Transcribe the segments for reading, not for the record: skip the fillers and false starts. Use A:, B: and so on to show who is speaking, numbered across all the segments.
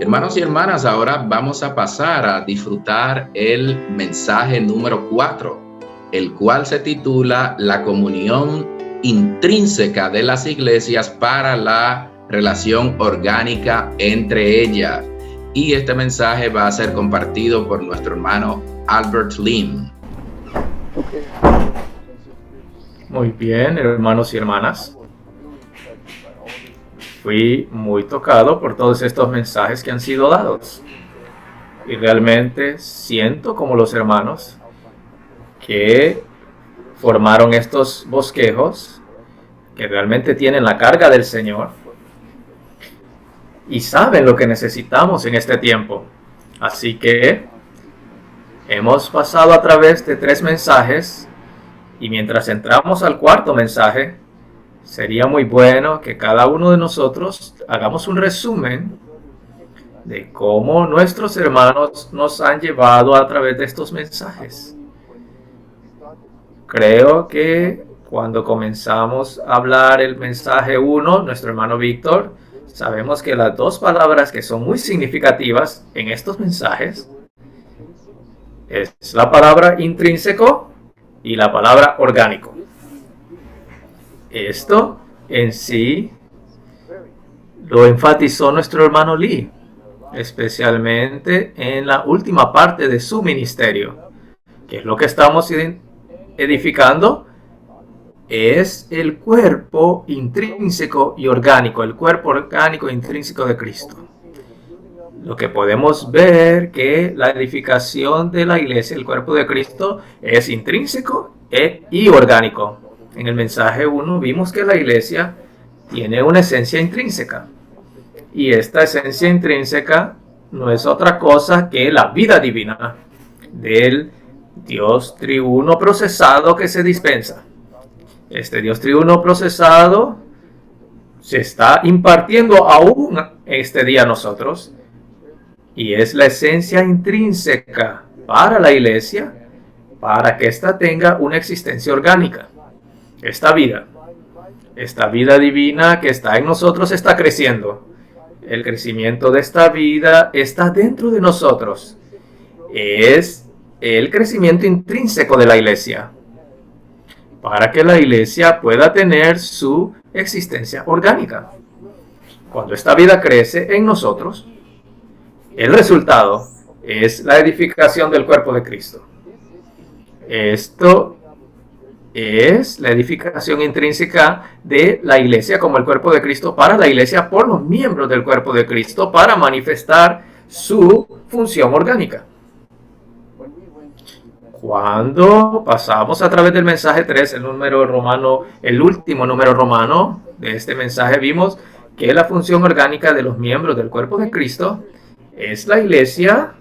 A: Hermanos y hermanas, ahora vamos a pasar a disfrutar el mensaje número 4, el cual se titula La comunión intrínseca de las iglesias para la relación orgánica entre ellas. Y este mensaje va a ser compartido por nuestro hermano Albert Lim.
B: Muy bien, hermanos y hermanas. Fui muy tocado por todos estos mensajes que han sido dados. Y realmente siento como los hermanos que formaron estos bosquejos, que realmente tienen la carga del Señor y saben lo que necesitamos en este tiempo. Así que hemos pasado a través de 3 mensajes y mientras entramos al 4º mensaje, sería muy bueno que cada uno de nosotros hagamos un resumen de cómo nuestros hermanos nos han llevado a través de estos mensajes. Creo que cuando comenzamos a hablar el mensaje 1, nuestro hermano Víctor, sabemos que las 2 palabras que son muy significativas en estos mensajes es la palabra intrínseco y la palabra orgánico. Esto en sí lo enfatizó nuestro hermano Lee, especialmente en la última parte de su ministerio, que es lo que estamos edificando, es el cuerpo intrínseco y orgánico, el cuerpo orgánico e intrínseco de Cristo. Lo que podemos ver que la edificación de la iglesia, el cuerpo de Cristo, es intrínseco y orgánico. En el mensaje 1 vimos que la iglesia tiene una esencia intrínseca. Y esta esencia intrínseca no es otra cosa que la vida divina del Dios triuno procesado que se dispensa. Este Dios triuno procesado se está impartiendo aún este día a nosotros. Y es la esencia intrínseca para la iglesia, para que ésta tenga una existencia orgánica. Esta vida divina que está en nosotros está creciendo. El crecimiento de esta vida está dentro de nosotros. Es el crecimiento intrínseco de la iglesia, para que la iglesia pueda tener su existencia orgánica. Cuando esta vida crece en nosotros, el resultado es la edificación del cuerpo de Cristo. Esto es la edificación intrínseca de la iglesia como el cuerpo de Cristo para la iglesia por los miembros del cuerpo de Cristo para manifestar su función orgánica. Cuando pasamos a través del mensaje 3, el último número romano de este mensaje, vimos que la función orgánica de los miembros del cuerpo de Cristo es la iglesia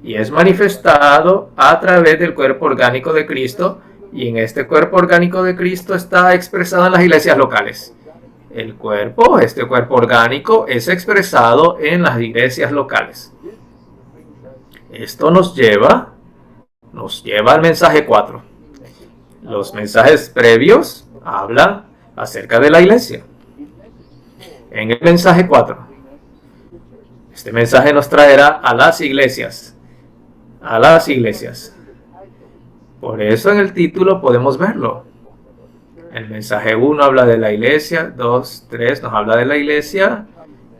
B: y es manifestado a través del cuerpo orgánico de Cristo. Y en este cuerpo orgánico de Cristo está expresado en las iglesias locales. Este cuerpo orgánico es expresado en las iglesias locales. Esto nos lleva al mensaje 4. Los mensajes previos hablan acerca de la iglesia. En el mensaje 4, este mensaje nos traerá a las iglesias. Por eso en el título podemos verlo. El mensaje 1 habla de la iglesia, 2, 3 nos habla de la iglesia,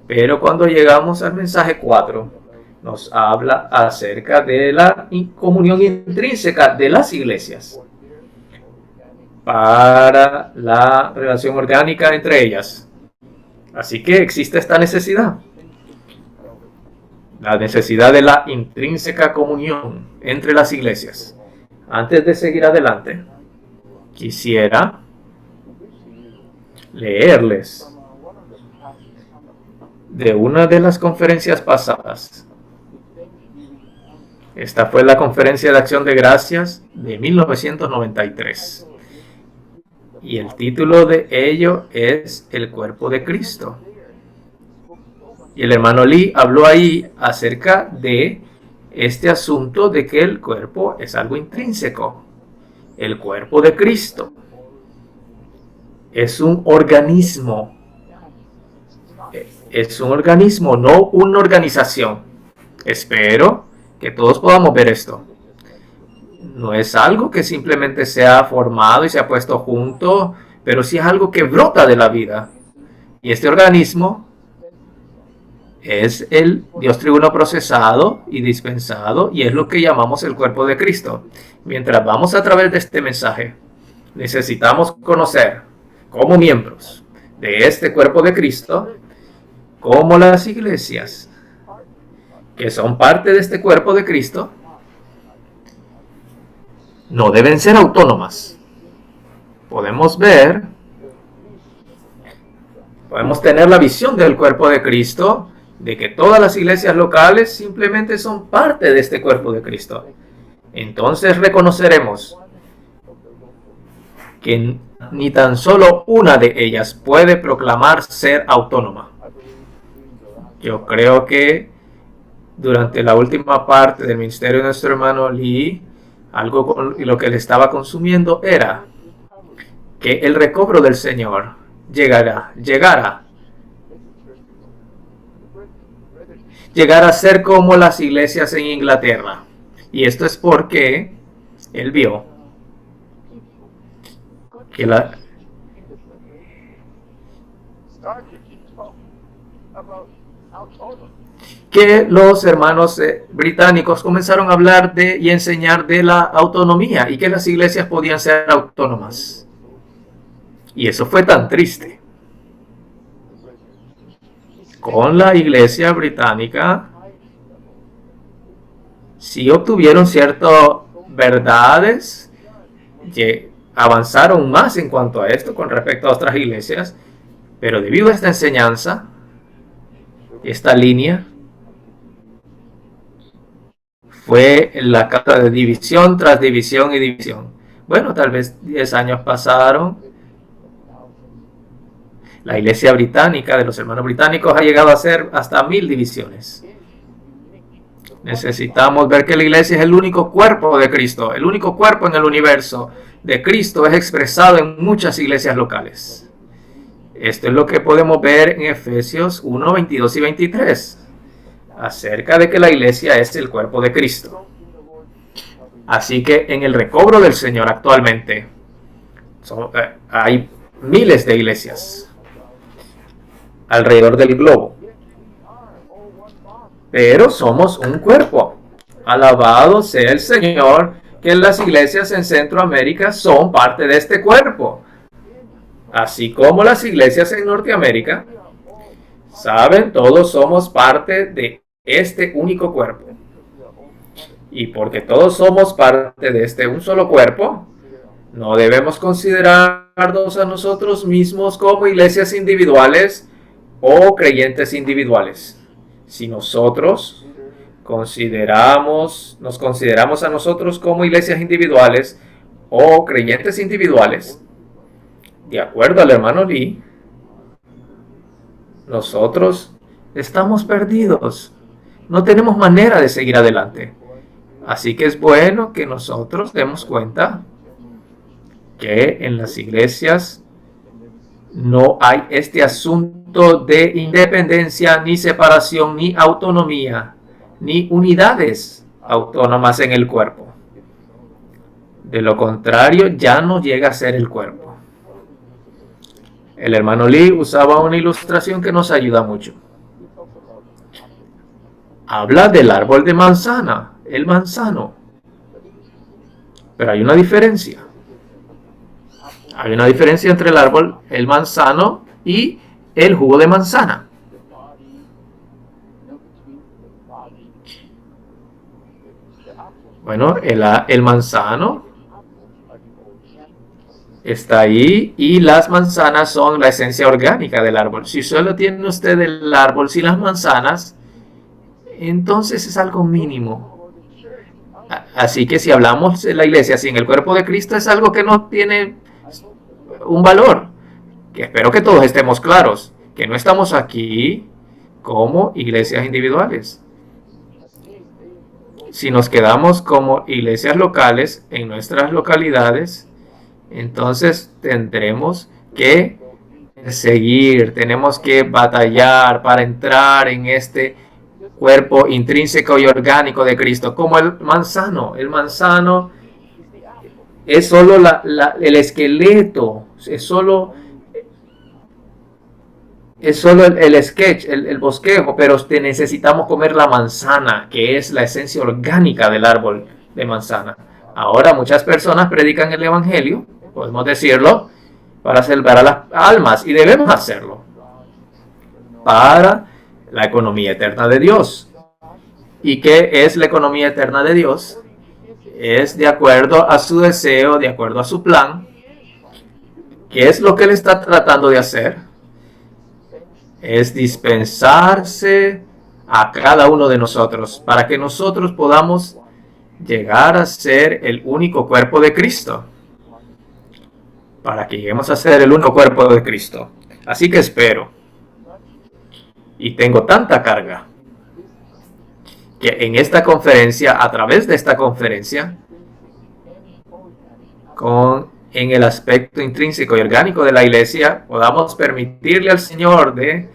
B: pero cuando llegamos al mensaje 4 nos habla acerca de la comunión intrínseca de las iglesias para la relación orgánica entre ellas. Así que existe esta necesidad. La necesidad de la intrínseca comunión entre las iglesias. Antes de seguir adelante, quisiera leerles de una de las conferencias pasadas. Esta fue la conferencia de acción de gracias de 1993. Y el título de ello es El cuerpo de Cristo. Y el hermano Lee habló ahí acerca de este asunto de que el cuerpo es algo intrínseco. El cuerpo de Cristo es un organismo es un organismo, no una organización. Espero que todos podamos ver esto. No es algo que simplemente se ha formado y se ha puesto junto, pero sí es algo que brota de la vida. Y este organismo es el Dios triuno procesado y dispensado, y es lo que llamamos el cuerpo de Cristo. Mientras vamos a través de este mensaje, necesitamos conocer como miembros de este cuerpo de Cristo, como las iglesias que son parte de este cuerpo de Cristo no deben ser autónomas. Podemos tener la visión del cuerpo de Cristo, de que todas las iglesias locales simplemente son parte de este cuerpo de Cristo. Entonces reconoceremos que ni tan solo una de ellas puede proclamar ser autónoma. Yo creo que durante la última parte del ministerio de nuestro hermano Lee, algo con lo que le estaba consumiendo era que el recobro del Señor llegara a ser como las iglesias en Inglaterra. Y esto es porque él vio que los hermanos británicos comenzaron a hablar de y enseñar de la autonomía y que las iglesias podían ser autónomas. Y eso fue tan triste. Con la iglesia británica sí obtuvieron ciertas verdades, avanzaron más en cuanto a esto con respecto a otras iglesias, pero debido a esta enseñanza, esta línea, fue la causa de división tras división y división. Bueno, tal vez 10 años pasaron. La iglesia británica de los hermanos británicos ha llegado a ser hasta 1000 divisiones. Necesitamos ver que la iglesia es el único cuerpo de Cristo, el único cuerpo en el universo de Cristo es expresado en muchas iglesias locales. Esto es lo que podemos ver en Efesios 1, 22 y 23, acerca de que la iglesia es el cuerpo de Cristo. Así que en el recobro del Señor actualmente hay miles de iglesias alrededor del globo, pero somos un cuerpo. Alabado sea el Señor, que las iglesias en Centroamérica son parte de este cuerpo, así como las iglesias en Norteamérica. Saben, todos somos parte de este único cuerpo. Y porque todos somos parte de este un solo cuerpo, no debemos considerarnos a nosotros mismos como iglesias individuales o creyentes individuales. Si nosotros nos consideramos a nosotros como iglesias individuales o creyentes individuales, de acuerdo al hermano Lee, nosotros estamos perdidos. No tenemos manera de seguir adelante. Así que es bueno que nosotros demos cuenta que en las iglesias no hay este asunto de independencia, ni separación, ni autonomía, ni unidades autónomas en el cuerpo. De lo contrario, ya no llega a ser el cuerpo. El hermano Lee usaba una ilustración que nos ayuda mucho. Habla del árbol de manzana, el manzano. Pero hay una diferencia. Hay una diferencia entre el árbol, el manzano y el jugo de manzana. Bueno, el manzano está ahí y las manzanas son la esencia orgánica del árbol. Si solo tiene usted el árbol sin las manzanas, entonces es algo mínimo. Así que si hablamos de la iglesia sin el cuerpo de Cristo, es algo que no tiene un valor. Que espero que todos estemos claros, que no estamos aquí como iglesias individuales. Si nos quedamos como iglesias locales en nuestras localidades, entonces tendremos que perseguir, tenemos que batallar para entrar en este cuerpo intrínseco y orgánico de Cristo, como el manzano. El manzano es solo el esqueleto, es solo el sketch, el bosquejo, pero necesitamos comer la manzana, que es la esencia orgánica del árbol de manzana. Ahora muchas personas predican el evangelio, podemos decirlo, para salvar a las almas, y debemos hacerlo para la economía eterna de Dios. ¿Y qué es la economía eterna de Dios? Es de acuerdo a su deseo, de acuerdo a su plan. ¿Qué es lo que él está tratando de hacer? Es dispensarse a cada uno de nosotros para que nosotros podamos llegar a ser el único cuerpo de Cristo. Para que lleguemos a ser el único cuerpo de Cristo. Así que espero. Y tengo tanta carga que en esta conferencia, a través de esta conferencia, en el aspecto intrínseco y orgánico de la iglesia, podamos permitirle al Señor de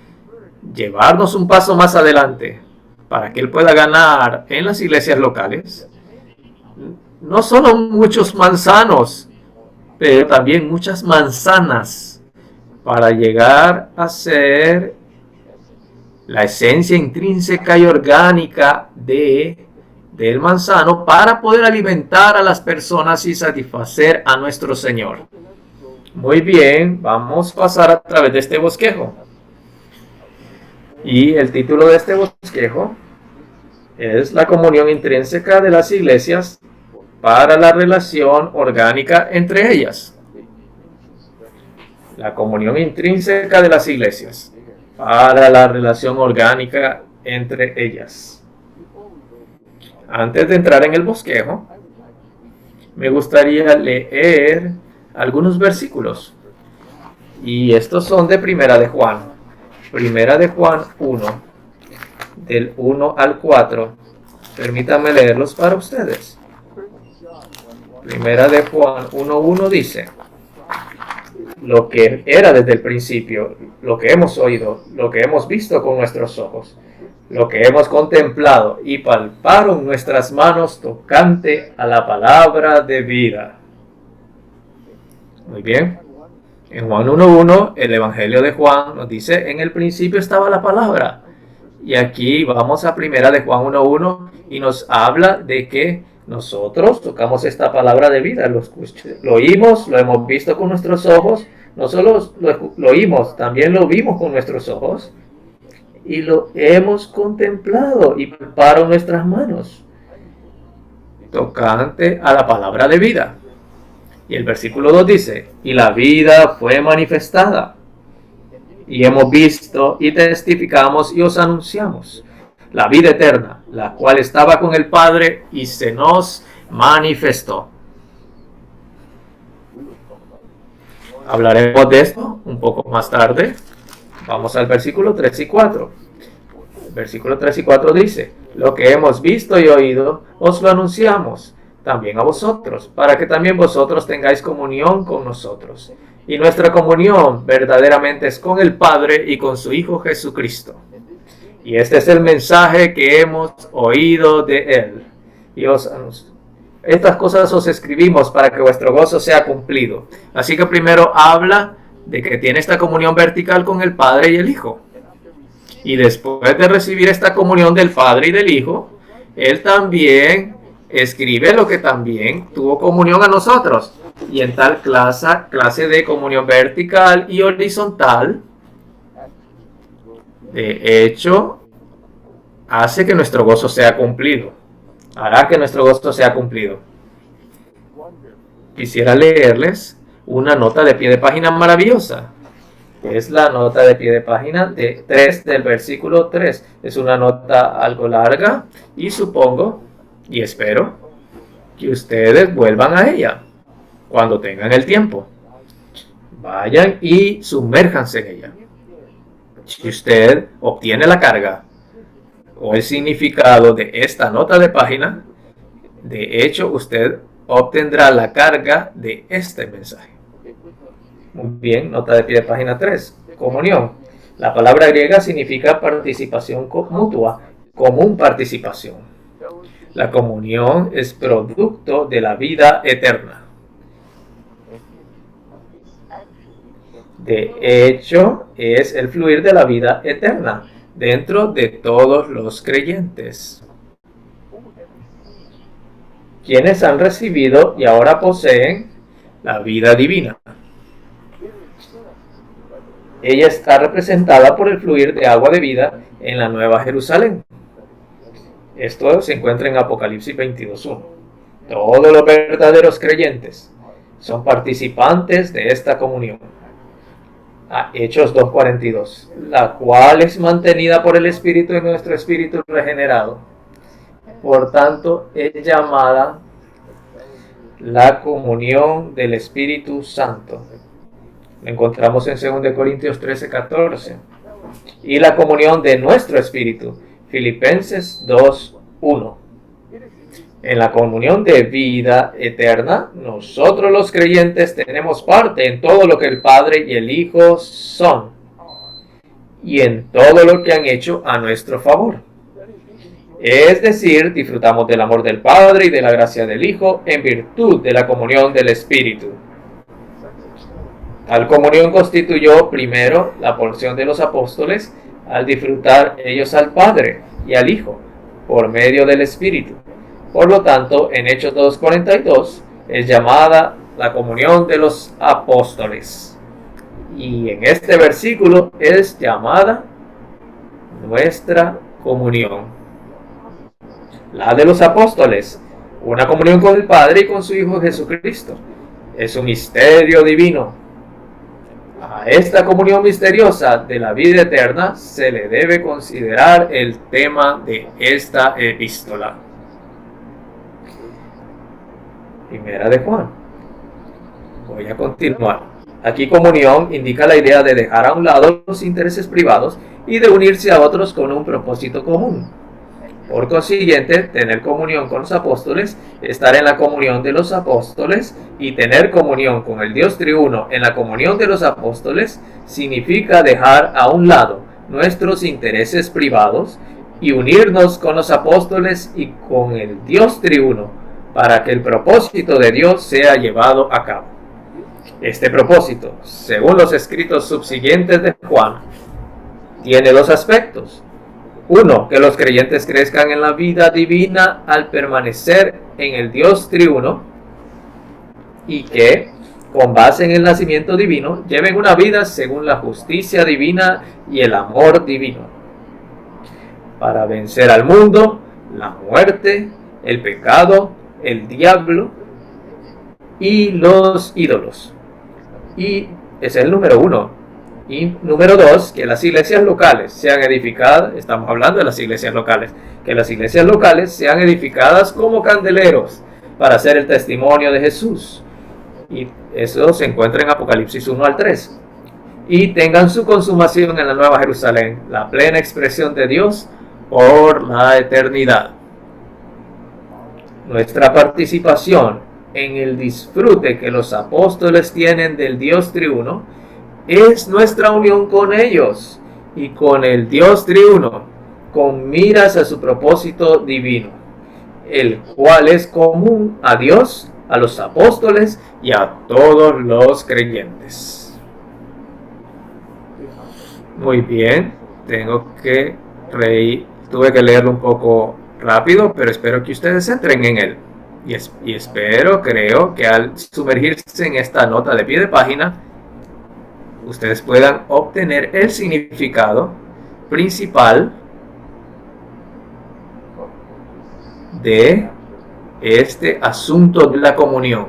B: llevarnos un paso más adelante para que Él pueda ganar en las iglesias locales no solo muchos manzanos, pero también muchas manzanas para llegar a ser la esencia intrínseca y orgánica del manzano para poder alimentar a las personas y satisfacer a nuestro Señor. Muy bien, vamos a pasar a través de este bosquejo. Y el título de este bosquejo es la comunión intrínseca de las iglesias para la relación orgánica entre ellas. La comunión intrínseca de las iglesias para la relación orgánica entre ellas. Antes de entrar en el bosquejo, me gustaría leer algunos versículos. Y estos son de Primera de Juan. Primera de Juan 1, del 1 al 4. Permítanme leerlos para ustedes. Primera de Juan 1:1 dice: lo que era desde el principio, lo que hemos oído, lo que hemos visto con nuestros ojos, lo que hemos contemplado y palparon nuestras manos tocante a la palabra de vida. Muy bien. En Juan 1:1, el Evangelio de Juan nos dice: en el principio estaba la palabra. Y aquí vamos a Primera de Juan 1:1 y nos habla de que nosotros tocamos esta palabra de vida, lo oímos, lo hemos visto con nuestros ojos, no solo lo oímos, también lo vimos con nuestros ojos y lo hemos contemplado y palparon nuestras manos tocante a la palabra de vida. Y el versículo 2 dice: y la vida fue manifestada, y hemos visto y testificamos y os anunciamos la vida eterna, la cual estaba con el Padre y se nos manifestó. Hablaremos de esto un poco más tarde. Vamos al versículo 3 y 4. El versículo 3 y 4 dice: lo que hemos visto y oído os lo anunciamos también a vosotros, para que también vosotros tengáis comunión con nosotros. Y nuestra comunión verdaderamente es con el Padre y con su Hijo Jesucristo. Y este es el mensaje que hemos oído de Él. Y estas cosas os escribimos para que vuestro gozo sea cumplido. Así que primero habla de que tiene esta comunión vertical con el Padre y el Hijo. Y después de recibir esta comunión del Padre y del Hijo, Él también escribe lo que también tuvo comunión a nosotros. Y en tal clase de comunión vertical y horizontal, de hecho, hace que nuestro gozo sea cumplido. Hará que nuestro gozo sea cumplido. Quisiera leerles una nota de pie de página maravillosa. Es la nota de pie de página de 3 del versículo 3. Es una nota algo larga y supongo y espero que ustedes vuelvan a ella cuando tengan el tiempo. Vayan y sumérjanse en ella. Si usted obtiene la carga o el significado de esta nota de página, de hecho usted obtendrá la carga de este mensaje. Muy bien, nota de pie de página 3. Comunión. La palabra griega significa participación mutua, común participación. La comunión es producto de la vida eterna. De hecho, es el fluir de la vida eterna dentro de todos los creyentes, quienes han recibido y ahora poseen la vida divina. Ella está representada por el fluir de agua de vida en la Nueva Jerusalén. Esto se encuentra en Apocalipsis 22:1. Todos los verdaderos creyentes son participantes de esta comunión. Hechos 2:42, la cual es mantenida por el Espíritu de nuestro espíritu regenerado. Por tanto, es llamada la comunión del Espíritu Santo. Lo encontramos en 2 Corintios 13:14. Y la comunión de nuestro espíritu, Filipenses 2:1. En la comunión de vida eterna, nosotros los creyentes tenemos parte en todo lo que el Padre y el Hijo son, y en todo lo que han hecho a nuestro favor. Es decir, disfrutamos del amor del Padre y de la gracia del Hijo en virtud de la comunión del Espíritu. Tal comunión constituyó primero la porción de los apóstoles al disfrutar ellos al Padre y al Hijo por medio del Espíritu. Por lo tanto, en Hechos 2:42 es llamada la comunión de los apóstoles. Y en este versículo es llamada nuestra comunión. La de los apóstoles, una comunión con el Padre y con su Hijo Jesucristo. Es un misterio divino. A esta comunión misteriosa de la vida eterna se le debe considerar el tema de esta epístola. Primera de Juan. Voy a continuar. Aquí comunión indica la idea de dejar a un lado los intereses privados y de unirse a otros con un propósito común. Por consiguiente, tener comunión con los apóstoles, estar en la comunión de los apóstoles y tener comunión con el Dios triuno en la comunión de los apóstoles significa dejar a un lado nuestros intereses privados y unirnos con los apóstoles y con el Dios triuno para que el propósito de Dios sea llevado a cabo. Este propósito, según los escritos subsiguientes de Juan, tiene dos aspectos. Uno, que los creyentes crezcan en la vida divina al permanecer en el Dios triuno y que, con base en el nacimiento divino, lleven una vida según la justicia divina y el amor divino, para vencer al mundo, la muerte, el pecado, el diablo y los ídolos. Y ese es el número uno. Y número dos, que las iglesias locales sean edificadas, estamos hablando de las iglesias locales, que las iglesias locales sean edificadas como candeleros para hacer el testimonio de Jesús. Y eso se encuentra en Apocalipsis 1-3. Y tengan su consumación en la Nueva Jerusalén, la plena expresión de Dios por la eternidad. Nuestra participación en el disfrute que los apóstoles tienen del Dios triuno es nuestra unión con ellos y con el Dios triuno, con miras a su propósito divino, el cual es común a Dios, a los apóstoles y a todos los creyentes. Muy bien, tuve que leerlo un poco rápido, pero espero que ustedes entren en él. Y creo que al sumergirse en esta nota de pie de página, ustedes puedan obtener el significado principal de este asunto de la comunión.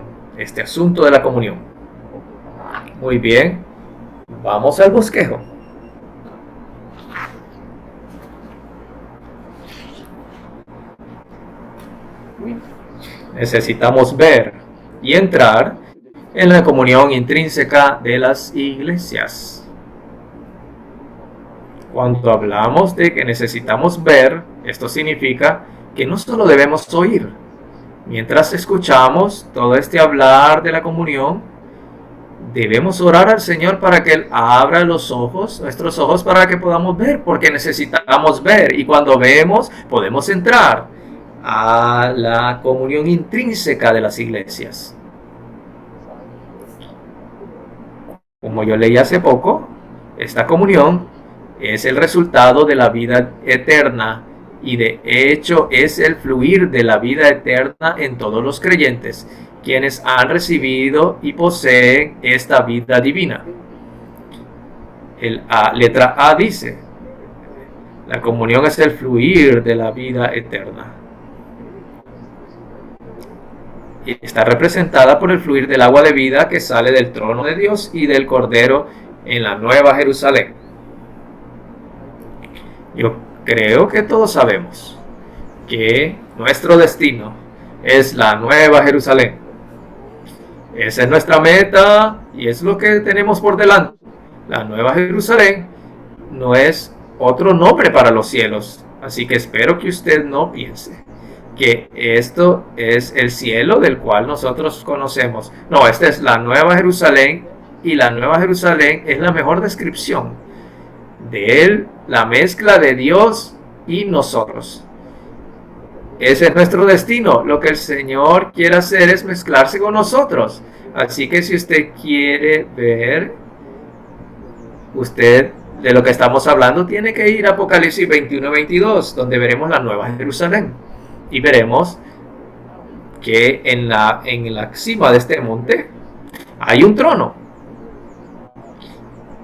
B: Muy bien, vamos al bosquejo. Necesitamos ver y entrar en la comunión intrínseca de las iglesias. Cuando hablamos de que necesitamos ver, esto significa que no solo debemos oír. Mientras escuchamos todo este hablar de la comunión, debemos orar al Señor para que Él abra los ojos, nuestros ojos, para que podamos ver, porque necesitamos ver, y cuando vemos podemos entrar a la comunión intrínseca de las iglesias. Como yo leí hace poco, esta comunión es el resultado de la vida eterna y de hecho es el fluir de la vida eterna en todos los creyentes, quienes han recibido y poseen esta vida divina. Letra A dice, la comunión es el fluir de la vida eterna. Y está representada por el fluir del agua de vida que sale del trono de Dios y del Cordero en la Nueva Jerusalén. Yo creo que todos sabemos que nuestro destino es la Nueva Jerusalén. Esa es nuestra meta y es lo que tenemos por delante. La Nueva Jerusalén no es otro nombre para los cielos, así que espero que usted no piense que esto es el cielo del cual nosotros conocemos. No, esta es la Nueva Jerusalén y la Nueva Jerusalén es la mejor descripción de él, la mezcla de Dios y nosotros. Ese es nuestro destino. Lo que el Señor quiere hacer es mezclarse con nosotros. Así que si usted quiere ver usted de lo que estamos hablando, tiene que ir a Apocalipsis 21-22, donde veremos la Nueva Jerusalén. Y veremos que en la cima de este monte hay un trono.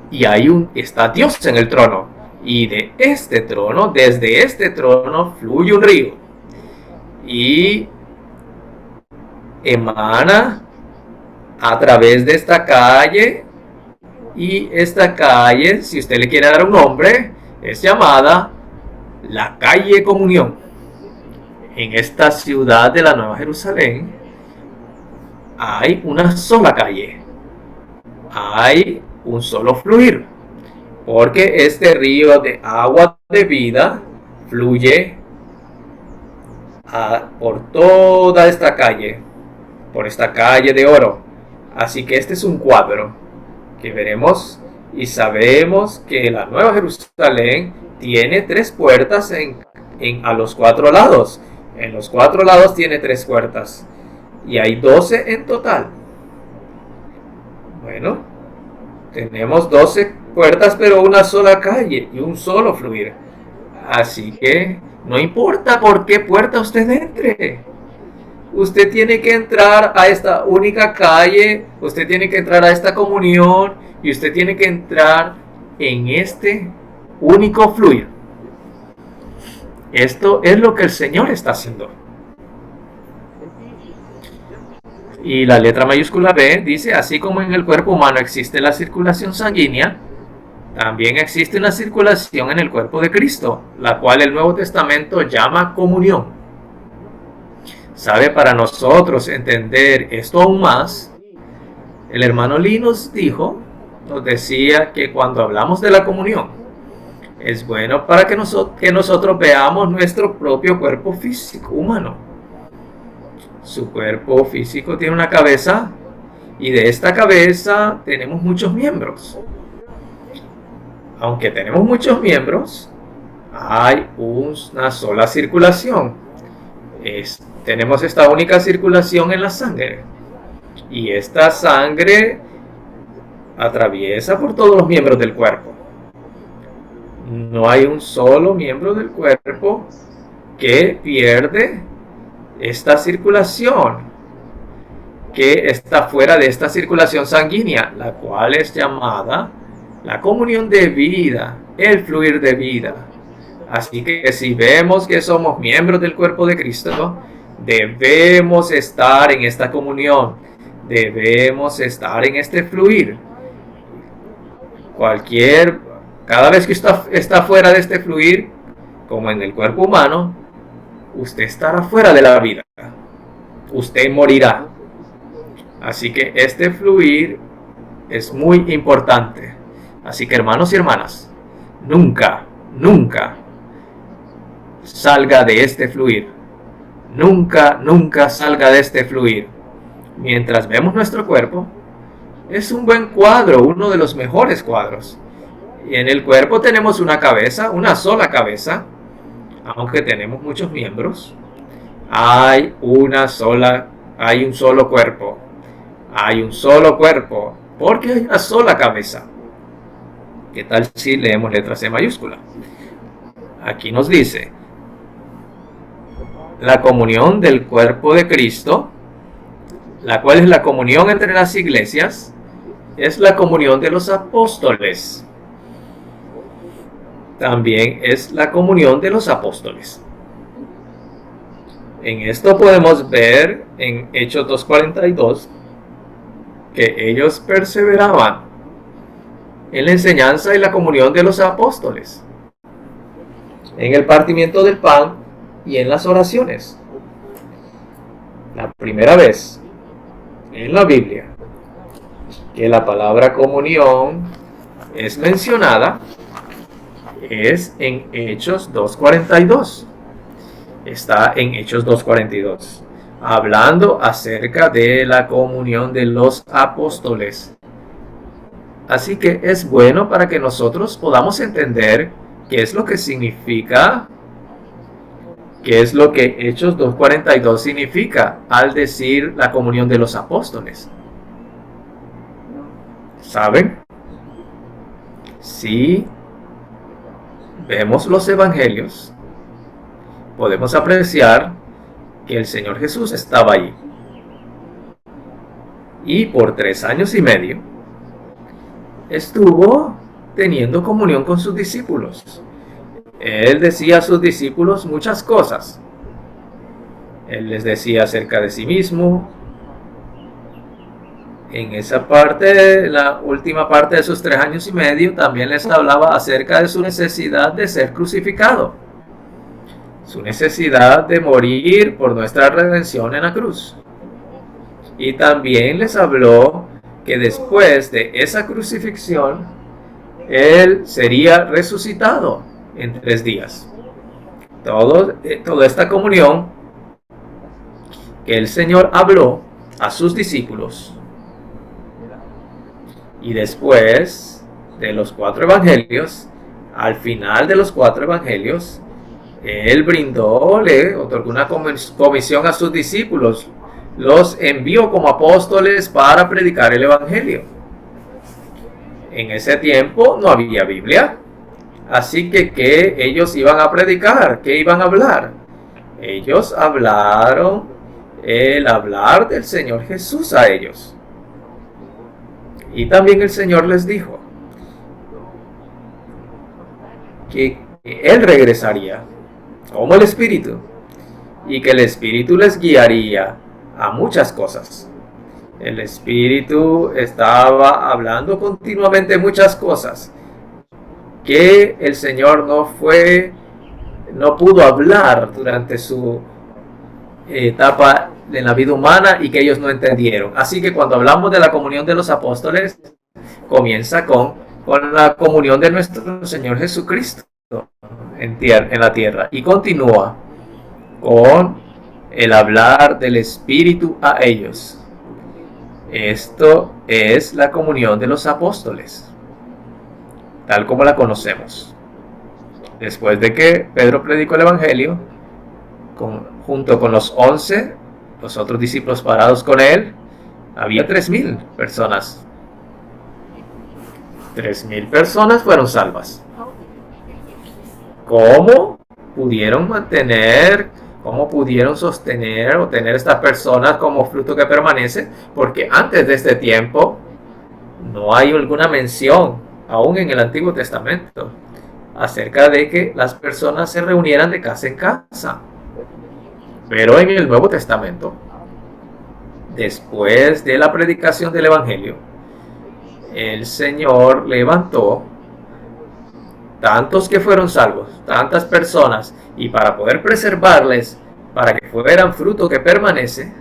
B: Y está Dios en el trono. Y de este trono, desde este trono, fluye un río. Y emana a través de esta calle. Y esta calle, si usted le quiere dar un nombre, es llamada la calle Comunión. En esta ciudad de la Nueva Jerusalén hay una sola calle. Hay un solo fluir. Porque este río de agua de vida fluye por toda esta calle. Por esta calle de oro. Así que este es un cuadro que veremos y sabemos que la Nueva Jerusalén tiene 3 puertas a los 4 lados. En los 4 lados tiene 3 puertas y hay 12 en total. Bueno, tenemos 12 puertas pero una sola calle y un solo fluir. Así que no importa por qué puerta usted entre. Usted tiene que entrar a esta única calle, usted tiene que entrar a esta comunión y usted tiene que entrar en este único fluir. Esto es lo que el Señor está haciendo. Y la letra mayúscula B dice, así como en el cuerpo humano existe la circulación sanguínea, también existe una circulación en el cuerpo de Cristo, la cual el Nuevo Testamento llama comunión. ¿Sabe? Para nosotros entender esto aún más, el hermano Lee nos decía que cuando hablamos de la comunión, es bueno para que nosotros veamos nuestro propio cuerpo físico humano. Su cuerpo físico tiene una cabeza y de esta cabeza tenemos muchos miembros. Aunque tenemos muchos miembros, hay una sola circulación. Tenemos esta única circulación en la sangre. Y esta sangre atraviesa por todos los miembros del cuerpo. No hay un solo miembro del cuerpo que pierde esta circulación, que está fuera de esta circulación sanguínea, la cual es llamada la comunión de vida, el fluir de vida. Así que si vemos que somos miembros del cuerpo de Cristo, debemos estar en esta comunión, debemos estar en este fluir. Cada vez que está fuera de este fluir, como en el cuerpo humano, usted estará fuera de la vida. Usted morirá. Así que este fluir es muy importante. Así que hermanos y hermanas, nunca salga de este fluir. Nunca salga de este fluir. Mientras vemos nuestro cuerpo, es un buen cuadro, uno de los mejores cuadros. Y en el cuerpo tenemos una cabeza, una sola cabeza, aunque tenemos muchos miembros. Hay un solo cuerpo. Hay un solo cuerpo, porque hay una sola cabeza. ¿Qué tal si leemos letras C mayúscula? Aquí nos dice: la comunión del cuerpo de Cristo, la cual es la comunión entre las iglesias, es la comunión de los apóstoles. También es la comunión de los apóstoles. En esto podemos ver en Hechos 2:42 que ellos perseveraban en la enseñanza y la comunión de los apóstoles, en el partimiento del pan y en las oraciones. La primera vez en la Biblia que la palabra comunión es mencionada es en Hechos 2:42. Está en Hechos 2:42, hablando acerca de la comunión de los apóstoles. Así que es bueno para que nosotros podamos entender qué es lo que significa, qué es lo que Hechos 2:42 significa al decir la comunión de los apóstoles. ¿Saben? Si vemos los evangelios, podemos apreciar que el Señor Jesús estaba allí. Y por 3 años y medio estuvo teniendo comunión con sus discípulos. Él decía a sus discípulos muchas cosas. Él les decía acerca de sí mismo. En esa parte, la última parte de sus 3 años y medio, también les hablaba acerca de su necesidad de ser crucificado, su necesidad de morir por nuestra redención en la cruz. Y también les habló que después de esa crucifixión, Él sería resucitado en 3 días. Toda esta comunión que el Señor habló a sus discípulos. Y después de los 4 evangelios, al final de los 4 evangelios, Él le otorgó una comisión a sus discípulos. Los envió como apóstoles para predicar el evangelio. En ese tiempo no había Biblia. Así que, ¿qué ellos iban a predicar? ¿Qué iban a hablar? Ellos hablaron el hablar del Señor Jesús a ellos. Y también el Señor les dijo que Él regresaría como el Espíritu y que el Espíritu les guiaría a muchas cosas. El Espíritu estaba hablando continuamente muchas cosas que el Señor no pudo hablar durante su etapa de la vida humana y que ellos no entendieron. Así que cuando hablamos de la comunión de los apóstoles, comienza con la comunión de nuestro Señor Jesucristo en la tierra y continúa con el hablar del Espíritu a ellos. Esto es la comunión de los apóstoles, tal como la conocemos. Después de que Pedro predicó el Evangelio, junto con los 11, los otros discípulos parados con él, había 3,000 personas. 3,000 personas fueron salvas. ¿Cómo pudieron sostener o tener estas personas como fruto que permanece? Porque antes de este tiempo no hay alguna mención, aún en el Antiguo Testamento, acerca de que las personas se reunieran de casa en casa. Pero en el Nuevo Testamento, después de la predicación del Evangelio, el Señor levantó tantos que fueron salvos, tantas personas, y para poder preservarles, para que fueran fruto que permanece,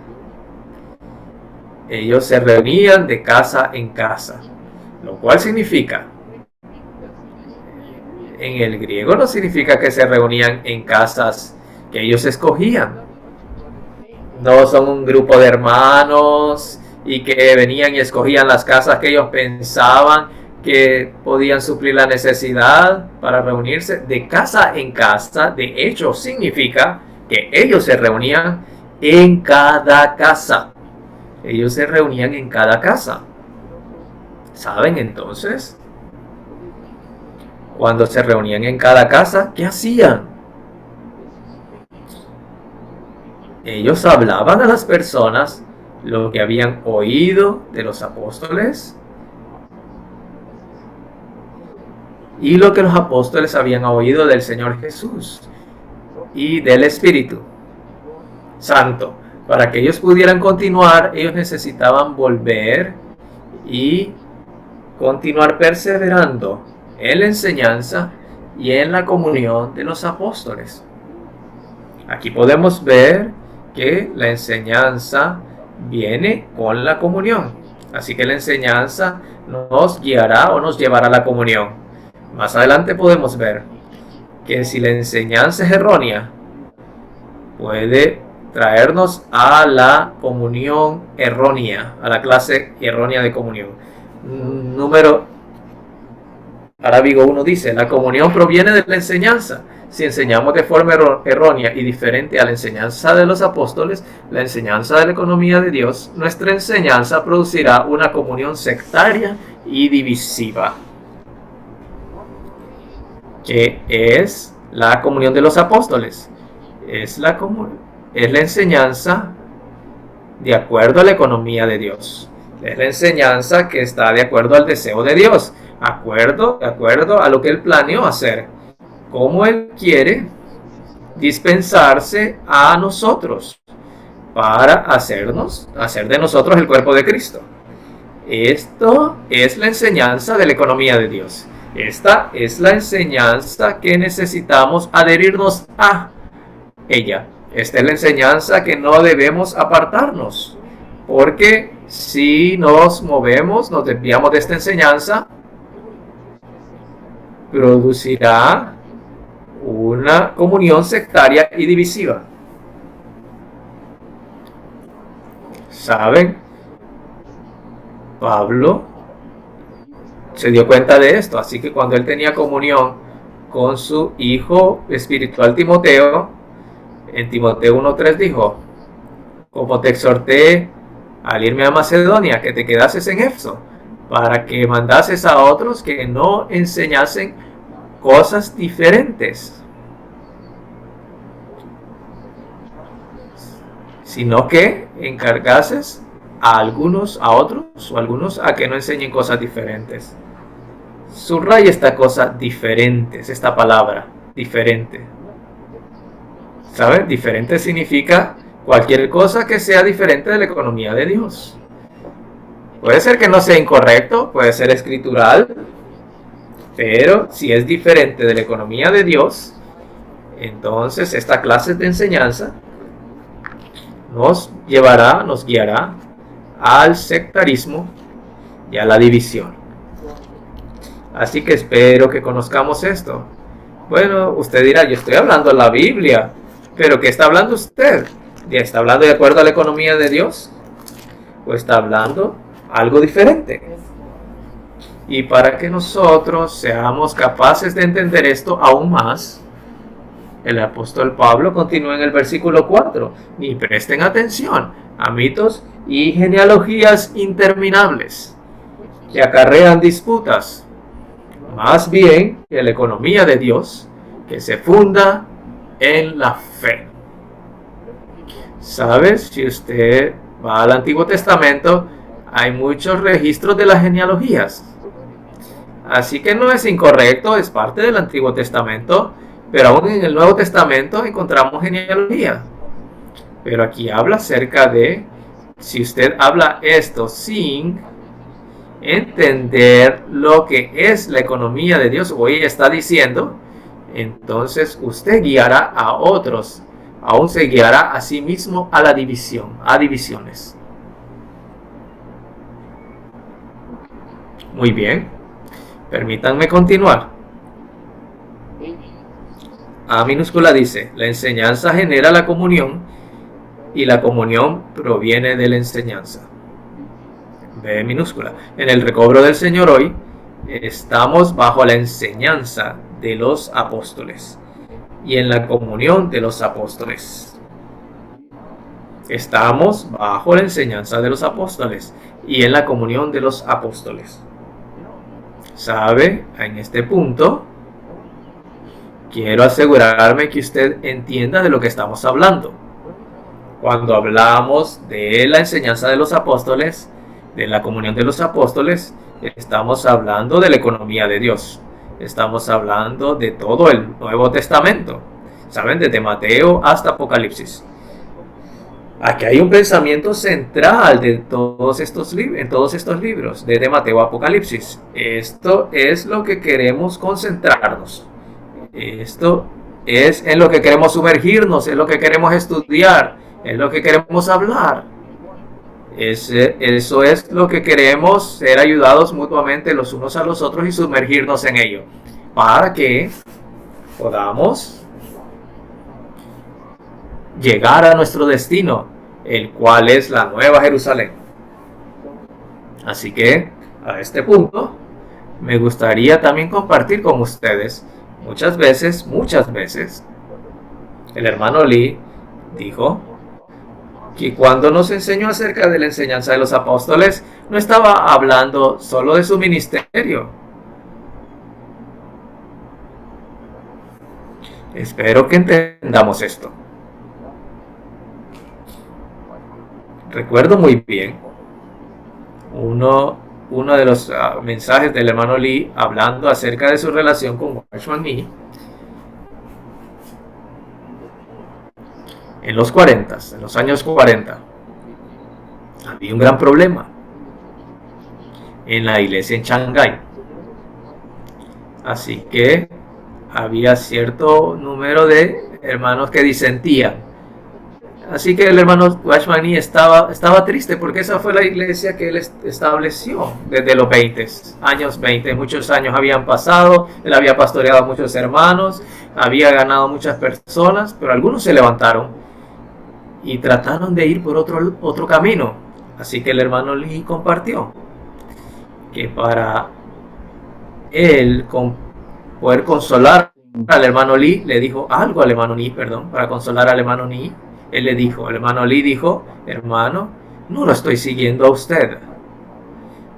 B: ellos se reunían de casa en casa, lo cual significa, en el griego no significa que se reunían en casas que ellos escogían. No son un grupo de hermanos y que venían y escogían las casas que ellos pensaban que podían suplir la necesidad para reunirse de casa en casa. De hecho, significa que ellos se reunían en cada casa. Ellos se reunían en cada casa. ¿Saben entonces? Cuando se reunían en cada casa, ¿qué hacían? Ellos hablaban a las personas lo que habían oído de los apóstoles y lo que los apóstoles habían oído del Señor Jesús y del Espíritu Santo. Para que ellos pudieran continuar, ellos necesitaban volver y continuar perseverando en la enseñanza y en la comunión de los apóstoles. Aquí podemos ver que la enseñanza viene con la comunión. Así que la enseñanza nos guiará o nos llevará a la comunión. Más adelante podemos ver que si la enseñanza es errónea, puede traernos a la comunión errónea, a la clase errónea de comunión. Arábigo 1 dice, la comunión proviene de la enseñanza. Si enseñamos de forma errónea y diferente a la enseñanza de los apóstoles, la enseñanza de la economía de Dios, nuestra enseñanza producirá una comunión sectaria y divisiva. ¿Qué es la comunión de los apóstoles? Es la enseñanza de acuerdo a la economía de Dios. Es la enseñanza que está de acuerdo al deseo de Dios, de acuerdo a lo que Él planeó hacer, cómo Él quiere dispensarse a nosotros para hacer de nosotros el cuerpo de Cristo. Esto es la enseñanza de la economía de Dios. Esta es la enseñanza que necesitamos adherirnos a ella. Esta es la enseñanza que no debemos apartarnos, porque si nos movemos, nos desviamos de esta enseñanza, producirá una comunión sectaria y divisiva. ¿Saben? Pablo se dio cuenta de esto, así que cuando él tenía comunión con su hijo espiritual Timoteo, en Timoteo 1:3 dijo, como te exhorté al irme a Macedonia, que te quedases en Éfeso, para que mandases a otros que no enseñasen cosas diferentes, sino que encargases a algunos, a otros o algunos a que no enseñen cosas diferentes. Subraya esta cosa diferentes, esta palabra, diferente. ¿Saben? Diferente significa cualquier cosa que sea diferente de la economía de Dios. Puede ser que no sea incorrecto, puede ser escritural, pero si es diferente de la economía de Dios, entonces esta clase de enseñanza nos guiará al sectarismo y a la división. Así que espero que conozcamos esto. Bueno, usted dirá, yo estoy hablando de la Biblia, pero ¿qué está hablando usted? ¿Está hablando de acuerdo a la economía de Dios? ¿O está hablando algo diferente? Y para que nosotros seamos capaces de entender esto aún más, el apóstol Pablo continúa en el versículo 4. Y presten atención a mitos y genealogías interminables que acarrean disputas, más bien que la economía de Dios, que se funda en la fe. ¿Sabes? Si usted va al Antiguo Testamento, hay muchos registros de las genealogías. Así que no es incorrecto, es parte del Antiguo Testamento, pero aún en el Nuevo Testamento encontramos genealogía. Pero aquí habla acerca de, si usted habla esto sin entender lo que es la economía de Dios, o ella está diciendo, entonces usted guiará a otros, aún se guiará a sí mismo a la división, a divisiones. Muy bien, permítanme continuar. A minúscula dice, la enseñanza genera la comunión y la comunión proviene de la enseñanza. B minúscula. En el recobro del Señor hoy estamos bajo la enseñanza de los apóstoles y en la comunión de los apóstoles. Estamos bajo la enseñanza de los apóstoles y en la comunión de los apóstoles. ¿Sabe? En este punto quiero asegurarme que usted entienda de lo que estamos hablando. Cuando hablamos de la enseñanza de los apóstoles, de la comunión de los apóstoles, estamos hablando de la economía de Dios. Estamos hablando de todo el Nuevo Testamento. ¿Saben? Desde Mateo hasta Apocalipsis. Aquí hay un pensamiento central de todos estos libros, desde Mateo a Apocalipsis. Esto es lo que queremos concentrarnos. Esto es en lo que queremos sumergirnos, es lo que queremos estudiar, es lo que queremos hablar. Eso es lo que queremos, ser ayudados mutuamente los unos a los otros y sumergirnos en ello, para que podamos llegar a nuestro destino, el cual es la Nueva Jerusalén. Así que, a este punto, me gustaría también compartir con ustedes, muchas veces, el hermano Lee dijo que cuando nos enseñó acerca de la enseñanza de los apóstoles, no estaba hablando solo de su ministerio. Espero que entendamos esto. Recuerdo muy bien uno de los mensajes del hermano Lee hablando acerca de su relación con Watchman Nee en los años 40. Había un gran problema en la iglesia en Shanghái. Así que había cierto número de hermanos que disentían. Así que el hermano Watchman Nee estaba triste porque esa fue la iglesia que él estableció desde los años 20. Muchos años habían pasado, él había pastoreado a muchos hermanos, había ganado muchas personas, pero algunos se levantaron y trataron de ir por otro camino. Así que el hermano Lee compartió que para él poder consolar al hermano Lee, le dijo algo al hermano Nee, para consolar al hermano Nee. El hermano Lee dijo, hermano, no lo estoy siguiendo a usted.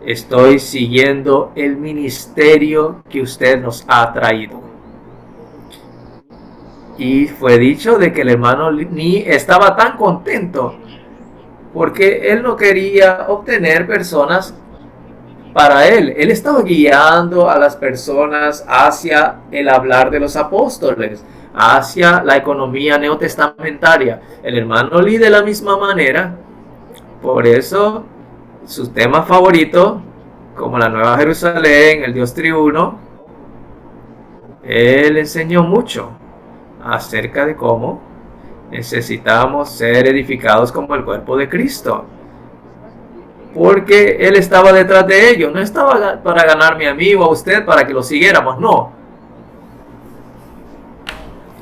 B: Estoy siguiendo el ministerio que usted nos ha traído. Y fue dicho de que el hermano Lee estaba tan contento porque él no quería obtener personas para él. Él estaba guiando a las personas hacia el hablar de los apóstoles, hacia la economía neotestamentaria. El hermano Lee de la misma manera. Por eso su tema favorito, como la Nueva Jerusalén, el Dios triuno, él enseñó mucho acerca de cómo necesitamos ser edificados como el cuerpo de Cristo. Porque él estaba detrás de ello. No estaba para ganarme a mí o a usted para que lo siguiéramos, no.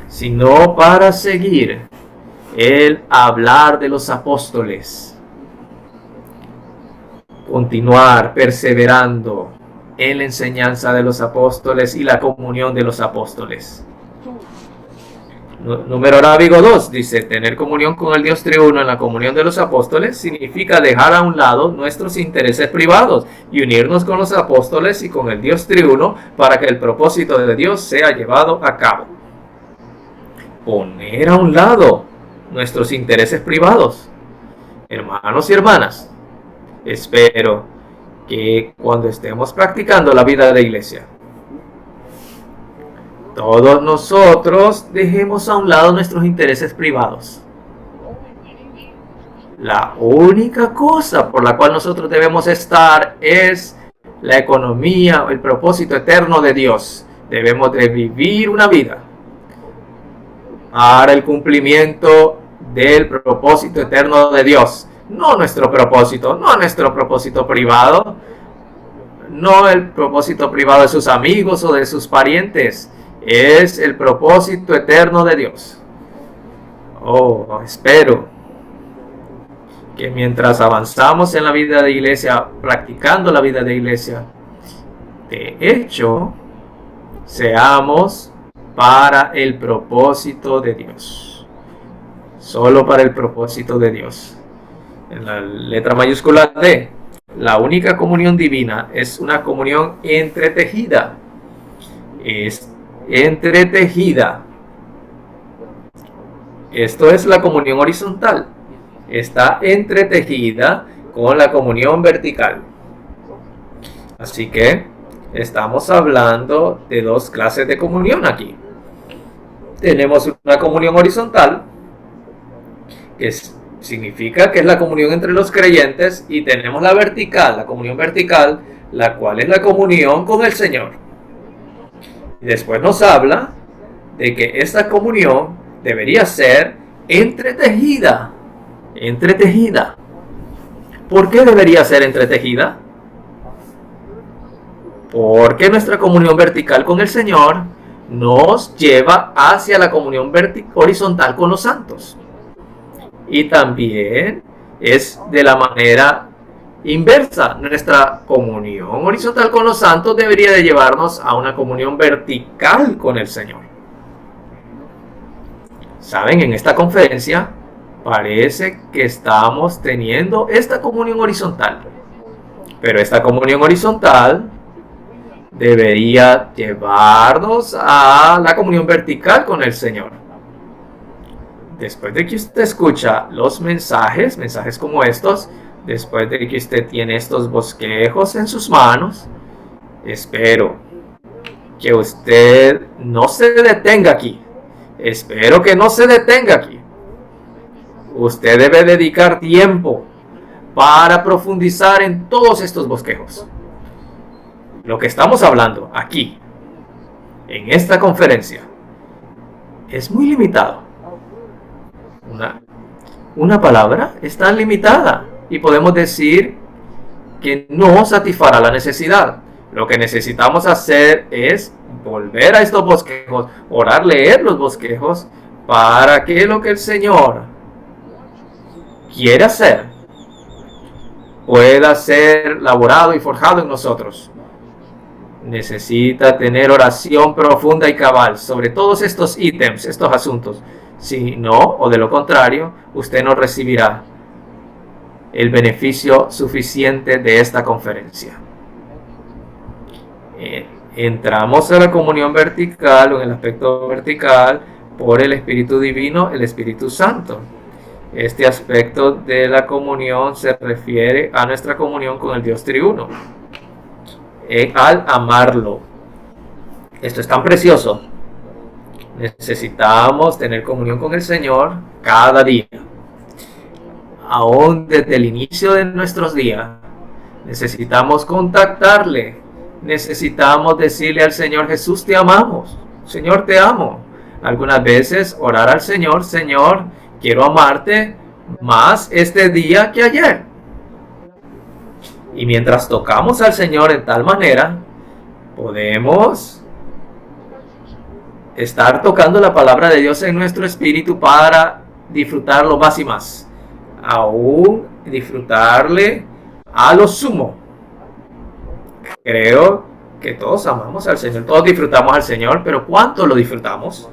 B: Sino para seguir el hablar de los apóstoles. Continuar perseverando en la enseñanza de los apóstoles y la comunión de los apóstoles. Número arábigo 2 dice, tener comunión con el Dios triuno en la comunión de los apóstoles significa dejar a un lado nuestros intereses privados y unirnos con los apóstoles y con el Dios triuno para que el propósito de Dios sea llevado a cabo. Poner a un lado nuestros intereses privados. Hermanos y hermanas, espero que cuando estemos practicando la vida de la iglesia, todos nosotros dejemos a un lado nuestros intereses privados. La única cosa por la cual nosotros debemos estar es la economía, el propósito eterno de Dios. Debemos de vivir una vida para el cumplimiento del propósito eterno de Dios. No nuestro propósito privado, no el propósito privado de sus amigos o de sus parientes. Es el propósito eterno de Dios. Espero que mientras avanzamos en la vida de iglesia, practicando la vida de iglesia, de hecho, seamos para el propósito de Dios. Solo para el propósito de Dios. En la letra mayúscula D, la única comunión divina es una comunión entretejida. Es entretejida. Esto es la comunión horizontal. Está entretejida con la comunión vertical. Así que estamos hablando de dos clases de comunión aquí. Tenemos una comunión horizontal, que significa que es la comunión entre los creyentes, y tenemos la vertical, la comunión vertical, la cual es la comunión con el Señor. Y después nos habla de que esta comunión debería ser entretejida. Entretejida. ¿Por qué debería ser entretejida? Porque nuestra comunión vertical con el Señor nos lleva hacia la comunión horizontal con los santos. Y también es de la manera inversa. Nuestra comunión horizontal con los santos debería de llevarnos a una comunión vertical con el Señor. Saben, en esta conferencia parece que estamos teniendo esta comunión horizontal, pero esta comunión horizontal debería llevarnos a la comunión vertical con el Señor. Después de que usted escucha los mensajes como estos, después de que usted tiene estos bosquejos en sus manos, espero que usted no se detenga aquí. Espero que no se detenga aquí. Usted debe dedicar tiempo para profundizar en todos estos bosquejos. Lo que estamos hablando aquí, en esta conferencia, es muy limitado. Una palabra es tan limitada y podemos decir que no satisfará la necesidad. Lo que necesitamos hacer es volver a estos bosquejos, orar, leer los bosquejos, para que lo que el Señor quiere hacer pueda ser laborado y forjado en nosotros. Necesita tener oración profunda y cabal sobre todos estos ítems, estos asuntos. Si no, o de lo contrario, usted no recibirá el beneficio suficiente de esta conferencia. Entramos a la comunión vertical, o en el aspecto vertical, por el Espíritu Divino, el Espíritu Santo. Este aspecto de la comunión se refiere a nuestra comunión con el Dios triuno. Al amarlo. Esto es tan precioso. Necesitamos tener comunión con el Señor cada día. Aún desde el inicio de nuestros días, necesitamos contactarle. Necesitamos decirle al Señor: Jesús, te amamos. Señor, te amo. Algunas veces orar al Señor: Señor, quiero amarte más este día que ayer. Y mientras tocamos al Señor en tal manera, podemos estar tocando la palabra de Dios en nuestro espíritu para disfrutarlo más y más. Aún disfrutarle a lo sumo. Creo que todos amamos al Señor, todos disfrutamos al Señor, pero ¿cuánto lo disfrutamos?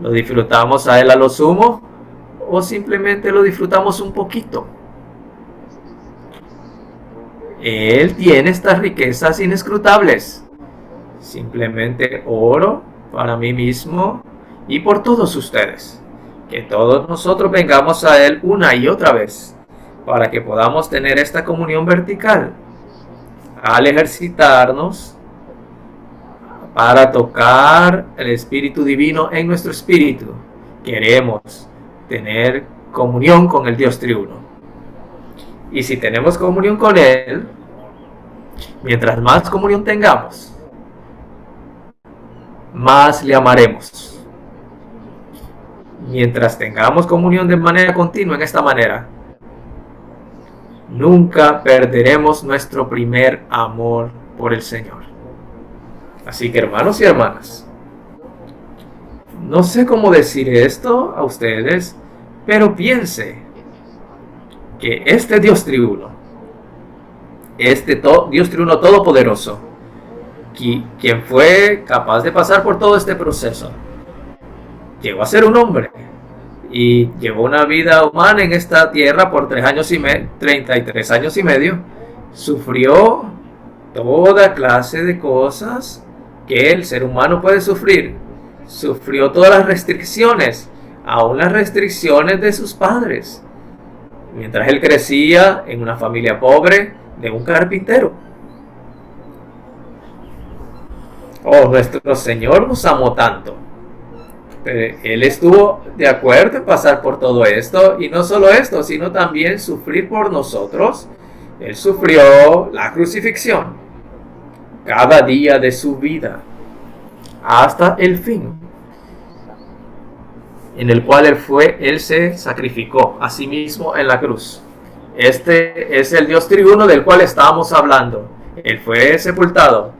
B: ¿Lo disfrutamos a Él a lo sumo o simplemente lo disfrutamos un poquito? Él tiene estas riquezas inescrutables. Simplemente oro para mí mismo y por todos ustedes, que todos nosotros vengamos a Él una y otra vez, para que podamos tener esta comunión vertical. Al ejercitarnos para tocar el Espíritu Divino en nuestro espíritu, queremos tener comunión con el Dios triuno. Y si tenemos comunión con Él, mientras más comunión tengamos, más le amaremos. Mientras tengamos comunión de manera continua en esta manera, nunca perderemos nuestro primer amor por el Señor. Así que, hermanos y hermanas, no sé cómo decir esto a ustedes, pero piense que este Dios triuno, Dios triuno todopoderoso, quien fue capaz de pasar por todo este proceso, llegó a ser un hombre y llevó una vida humana en esta tierra por 33 años y medio, sufrió toda clase de cosas que el ser humano puede sufrir, sufrió todas las restricciones, aún las restricciones de sus padres, mientras él crecía en una familia pobre de un carpintero. Oh, nuestro Señor nos amó tanto. Pero Él estuvo de acuerdo en pasar por todo esto, y no solo esto, sino también sufrir por nosotros. Él sufrió la crucifixión cada día de su vida hasta el fin, en el cual Él se sacrificó a sí mismo en la cruz. Este es el Dios triuno del cual estábamos hablando. Él fue sepultado,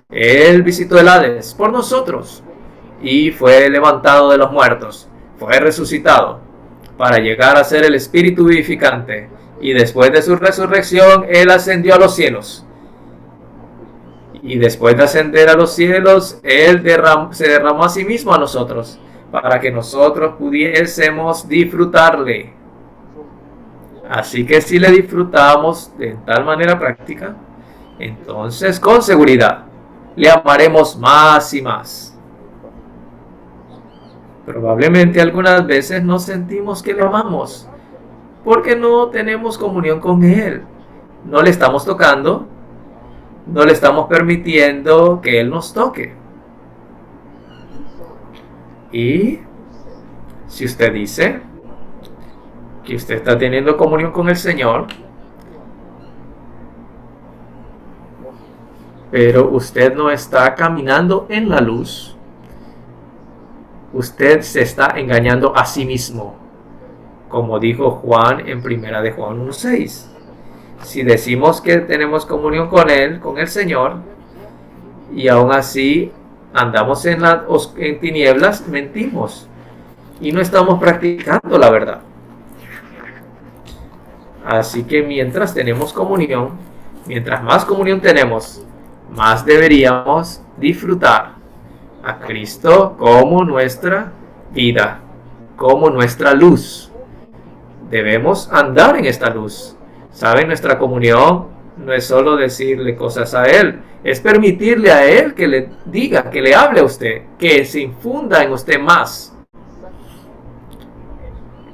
B: Él visitó el Hades por nosotros y fue levantado de los muertos, fue resucitado para llegar a ser el Espíritu vivificante, y después de su resurrección Él ascendió a los cielos, y después de ascender a los cielos Él se derramó a sí mismo a nosotros para que nosotros pudiésemos disfrutarle. Así que si le disfrutamos de tal manera práctica, entonces con seguridad le amaremos más y más. Probablemente algunas veces no sentimos que le amamos porque no tenemos comunión con Él. No le estamos tocando, no le estamos permitiendo que Él nos toque. Y si usted dice que usted está teniendo comunión con el Señor, pero usted no está caminando en la luz, usted se está engañando a sí mismo, como dijo Juan en 1 de Juan 1:6. Si decimos que tenemos comunión con Él, con el Señor, y aún así andamos en tinieblas, mentimos y no estamos practicando la verdad. Así que mientras tenemos comunión, mientras más comunión tenemos, más deberíamos disfrutar a Cristo como nuestra vida, como nuestra luz. Debemos andar en esta luz. ¿Saben? Nuestra comunión no es solo decirle cosas a Él, es permitirle a Él que le diga, que le hable a usted, que se infunda en usted más.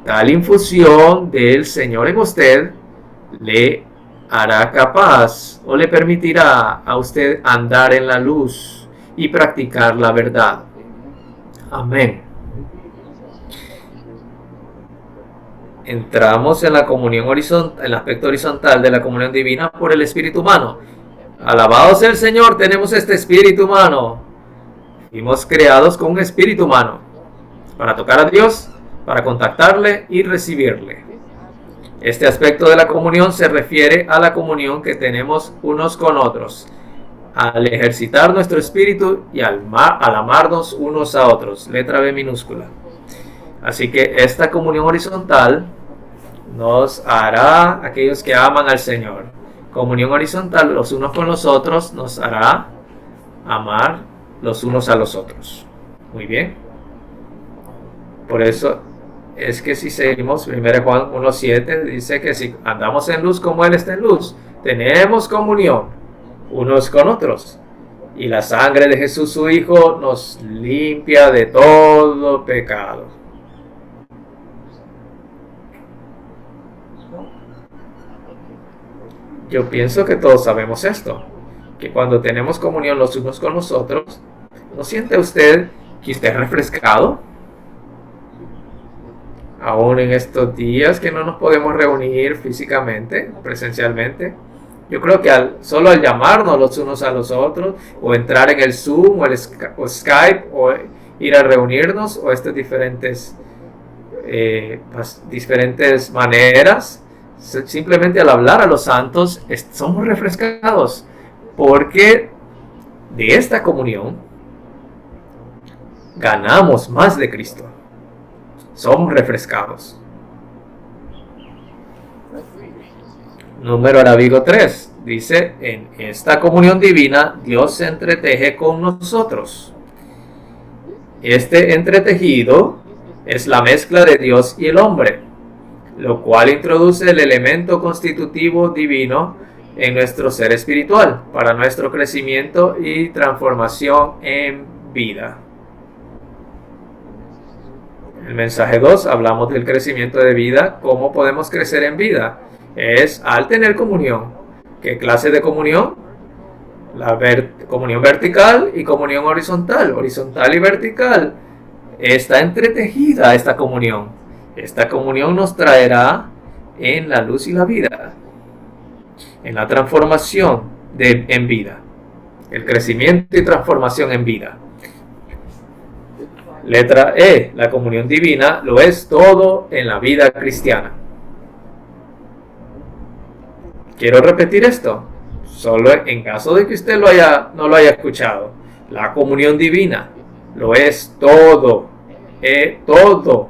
B: Tal infusión del Señor en usted le hará capaz o le permitirá a usted andar en la luz y practicar la verdad. Amén. Entramos en la comunión horizontal, el aspecto horizontal de la comunión divina por el espíritu humano. Alabado sea el Señor, tenemos este espíritu humano. Fuimos creados con un espíritu humano para tocar a Dios, para contactarle y recibirle. Este aspecto de la comunión se refiere a la comunión que tenemos unos con otros, al ejercitar nuestro espíritu y al amarnos unos a otros, letra B minúscula. Así que esta comunión horizontal nos hará aquellos que aman al Señor. Comunión horizontal los unos con los otros nos hará amar los unos a los otros. Muy bien. Por eso es que si seguimos 1 Juan 1:7 dice que si andamos en luz como Él está en luz, tenemos comunión unos con otros. Y la sangre de Jesús su Hijo nos limpia de todo pecado. Yo pienso que todos sabemos esto, que cuando tenemos comunión los unos con los otros, ¿no siente usted que usted es refrescado? Aún en estos días que no nos podemos reunir físicamente, presencialmente, yo creo que solo al llamarnos los unos a los otros, o entrar en el Zoom o Skype, o ir a reunirnos, o estas diferentes maneras, simplemente al hablar a los santos, somos refrescados, porque de esta comunión ganamos más de Cristo. Somos refrescados. Número arábigo 3 dice: en esta comunión divina Dios se entreteje con nosotros. Este entretejido es la mezcla de Dios y el hombre, lo cual introduce el elemento constitutivo divino en nuestro ser espiritual para nuestro crecimiento y transformación en vida. El mensaje 2, hablamos del crecimiento de vida. ¿Cómo podemos crecer en vida? Es al tener comunión. ¿Qué clase de comunión? La comunión vertical y comunión horizontal. Horizontal y vertical. Está entretejida esta comunión. Esta comunión nos traerá en la luz y la vida, en la transformación en vida, el crecimiento y transformación en vida. Letra E, la comunión divina lo es todo en la vida cristiana. Quiero repetir esto, solo en caso de que usted no lo haya escuchado. La comunión divina lo es todo, todo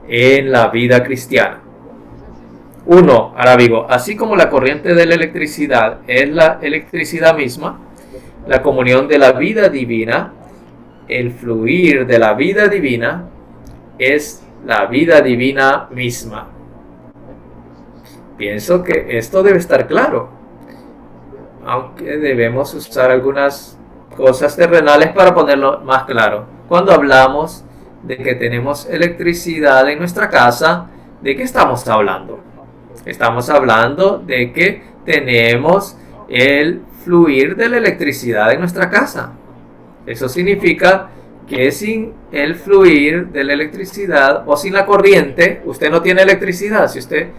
B: en la vida cristiana. 1. Arábigo. Así como la corriente de la electricidad es la electricidad misma, la comunión de la vida divina, el fluir de la vida divina, es la vida divina misma. Pienso que esto debe estar claro, aunque debemos usar algunas cosas terrenales para ponerlo más claro. Cuando hablamos de que tenemos electricidad en nuestra casa, ¿de qué estamos hablando? Estamos hablando de que tenemos el fluir de la electricidad en nuestra casa. Eso significa que sin el fluir de la electricidad o sin la corriente, usted no tiene electricidad. Si usted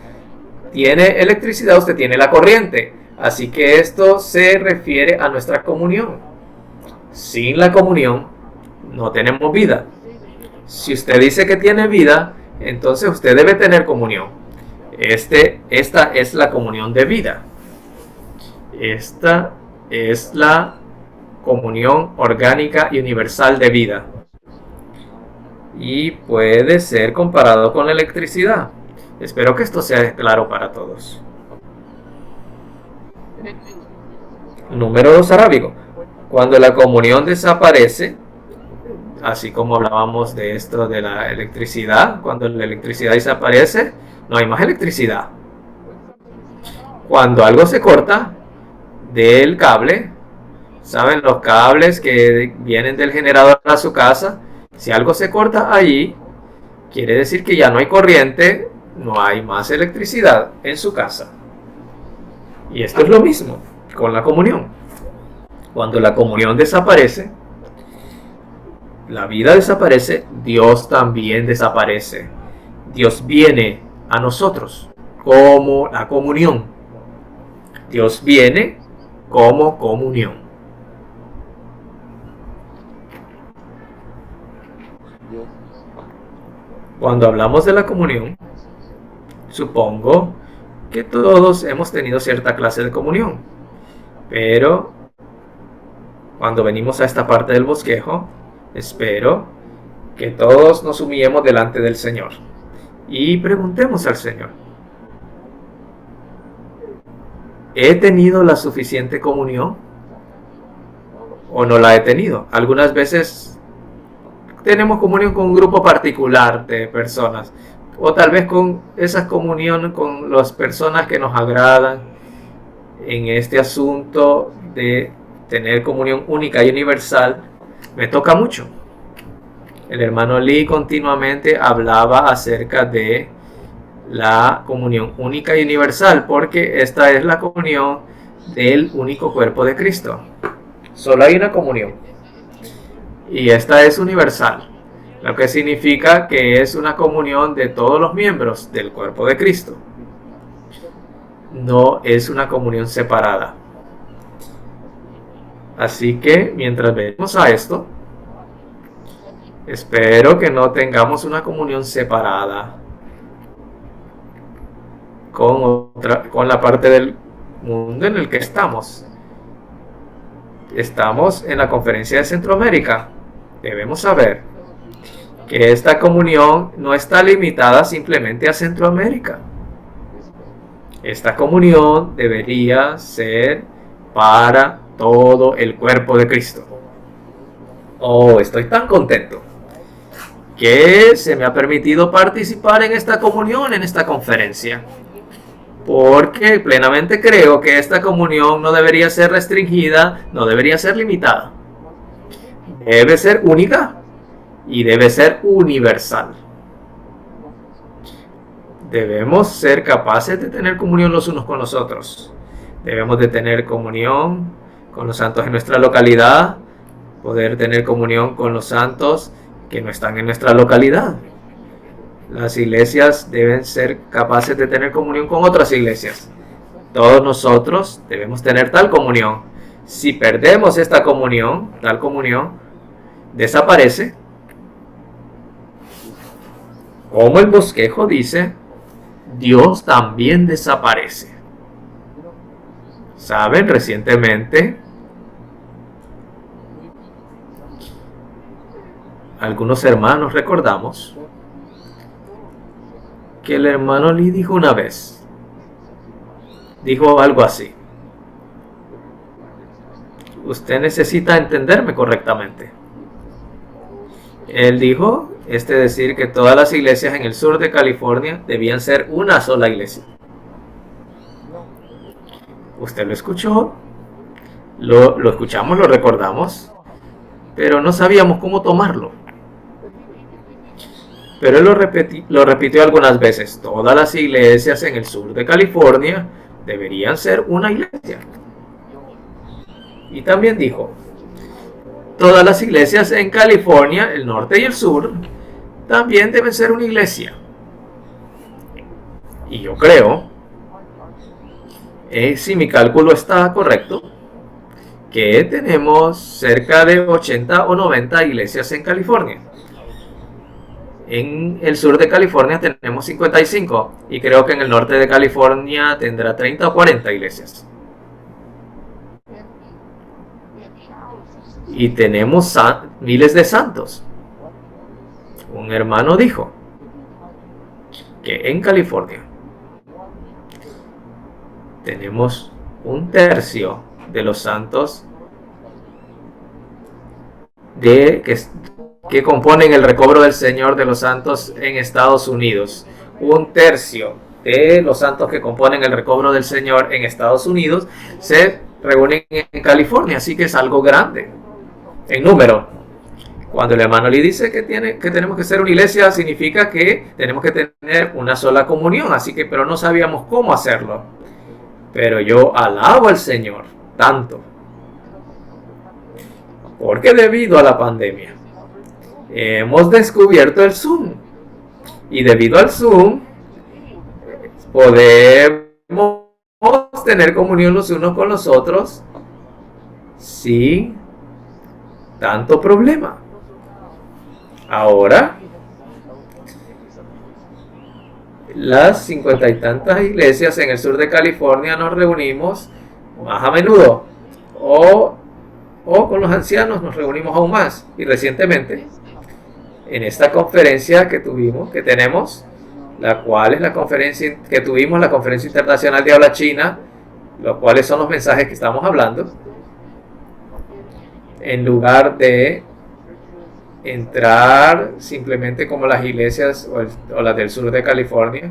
B: tiene electricidad, usted tiene la corriente. Así que esto se refiere a nuestra comunión. Sin la comunión no tenemos vida. Si usted dice que tiene vida, entonces usted debe tener comunión. Esta es la comunión de vida. Esta es la comunión orgánica y universal de vida. Y puede ser comparado con la electricidad. Espero que esto sea claro para todos. Número 2, arábigo. Cuando la comunión desaparece, así como hablábamos de esto de la electricidad, cuando la electricidad desaparece, no hay más electricidad. Cuando algo se corta del cable, ¿saben los cables que vienen del generador a su casa? Si algo se corta allí, quiere decir que ya no hay corriente, no hay más electricidad en su casa. Y esto es lo mismo con la comunión. Cuando la comunión desaparece, la vida desaparece, Dios también desaparece. Dios viene a nosotros como la comunión. Dios viene como comunión. Cuando hablamos de la comunión, supongo que todos hemos tenido cierta clase de comunión, pero cuando venimos a esta parte del bosquejo, espero que todos nos humillemos delante del Señor y preguntemos al Señor: ¿he tenido la suficiente comunión o no la he tenido? Algunas veces tenemos comunión con un grupo particular de personas, o tal vez con esas comuniones con las personas que nos agradan. En este asunto de tener comunión única y universal, me toca mucho. El hermano Lee continuamente hablaba acerca de la comunión única y universal, porque esta es la comunión del único cuerpo de Cristo. Solo hay una comunión y esta es universal, lo que significa que es una comunión de todos los miembros del cuerpo de Cristo. No es una comunión separada. Así que mientras vemos a esto, espero que no tengamos una comunión separada con la parte del mundo en el que estamos. Estamos en la conferencia de Centroamérica. Debemos saber que esta comunión no está limitada simplemente a Centroamérica. esta comunión debería ser para todo el cuerpo de Cristo. Oh, estoy tan contento que se me ha permitido participar en esta comunión, en esta conferencia, porque plenamente creo que esta comunión no debería ser restringida, no debería ser limitada. Debe ser única y debe ser universal. Debemos ser capaces de tener comunión los unos con los otros. Debemos de tener comunión con los santos en nuestra localidad, poder tener comunión con los santos que no están en nuestra localidad. Las iglesias deben ser capaces de tener comunión con otras iglesias. Todos nosotros debemos tener tal comunión. Si perdemos esta comunión, tal comunión desaparece. Como el bosquejo dice, Dios también desaparece. ¿Saben? Recientemente, algunos hermanos recordamos que el hermano Lee dijo una vez, dijo algo así: usted necesita entenderme correctamente. Él dijo, decir que todas las iglesias en el sur de California debían ser una sola iglesia. Usted lo escuchó, lo escuchamos, lo recordamos, pero no sabíamos cómo tomarlo. Pero él lo repitió algunas veces. Todas las iglesias en el sur de California deberían ser una iglesia. Y también dijo, todas las iglesias en California, el norte y el sur, también deben ser una iglesia. Y yo creo, si mi cálculo está correcto, que tenemos cerca de 80 o 90 iglesias en California. En el sur de California tenemos 55 y creo que en el norte de California tendrá 30 o 40 iglesias. Y tenemos miles de santos. Un hermano dijo que en California tenemos un tercio de los santos que componen el recobro del Señor de los santos en Estados Unidos. Un tercio de los santos que componen el recobro del Señor en Estados Unidos se reúnen en California, así que es algo grande en número. Cuando el hermano Lee dice que tenemos que ser una iglesia, significa que tenemos que tener una sola comunión, pero no sabíamos cómo hacerlo. Pero yo alabo al Señor tanto, porque debido a la pandemia hemos descubierto el Zoom, y debido al Zoom podemos tener comunión los unos con los otros sin tanto problema. Ahora, las 50 y tantas iglesias en el sur de California nos reunimos más a menudo, o con los ancianos nos reunimos aún más. Y recientemente, en esta conferencia que tenemos, la cual es la conferencia que tuvimos, la Conferencia Internacional de Habla China, los cuales son los mensajes que estamos hablando, en lugar de entrar simplemente como las iglesias o las del sur de California,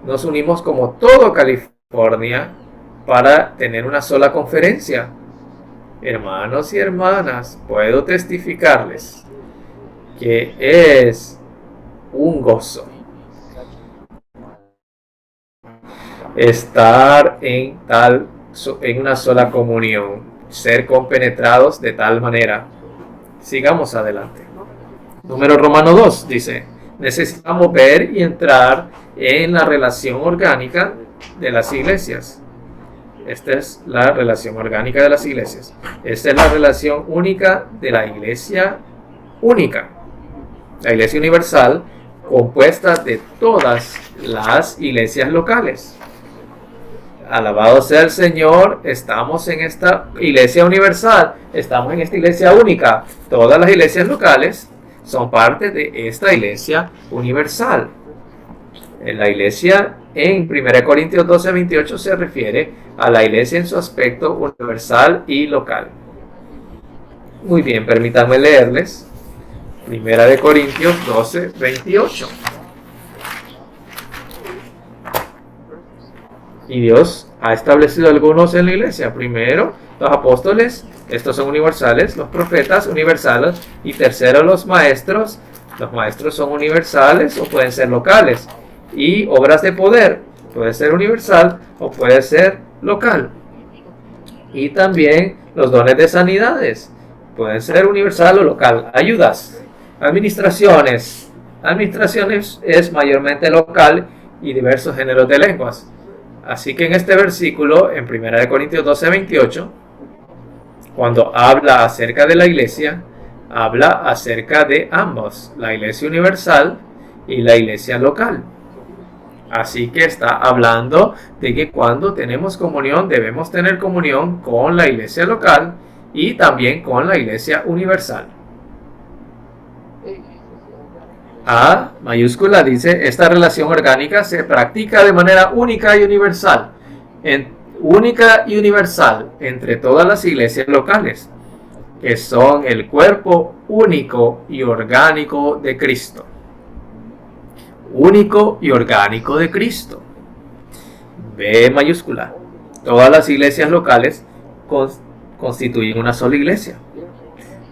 B: nos unimos como todo California para tener una sola conferencia. Hermanos y hermanas, puedo testificarles que es un gozo estar en una sola comunión, ser compenetrados de tal manera. Sigamos adelante. Número Romano 2 dice, necesitamos ver y entrar en la relación orgánica de las iglesias. Esta es la relación orgánica de las iglesias. Esta es la relación única de la iglesia única. La iglesia universal, compuesta de todas las iglesias locales. Alabado sea el Señor, estamos en esta iglesia universal, estamos en esta iglesia única. Todas las iglesias locales son parte de esta iglesia universal. En la iglesia en 1 Corintios 12:28 se refiere a la iglesia en su aspecto universal y local. Muy bien, permítanme leerles 1 Corintios 12:28. Y Dios ha establecido algunos en la iglesia. Primero, los apóstoles, estos son universales, los profetas universales, y tercero, los maestros. Los maestros son universales o pueden ser locales. Y obras de poder, puede ser universal o puede ser local. Y también los dones de sanidades, pueden ser universal o local. Ayudas, administraciones es mayormente local, y diversos géneros de lenguas. Así que en este versículo, en 1 Corintios 12:28, cuando habla acerca de la iglesia, habla acerca de ambos, la iglesia universal y la iglesia local. Así que está hablando de que cuando tenemos comunión, debemos tener comunión con la iglesia local y también con la iglesia universal. A mayúscula dice, esta relación orgánica se practica de manera única y universal, entre todas las iglesias locales, que son el cuerpo único y orgánico de Cristo. Único y orgánico de Cristo. B mayúscula. Todas las iglesias locales constituyen una sola iglesia.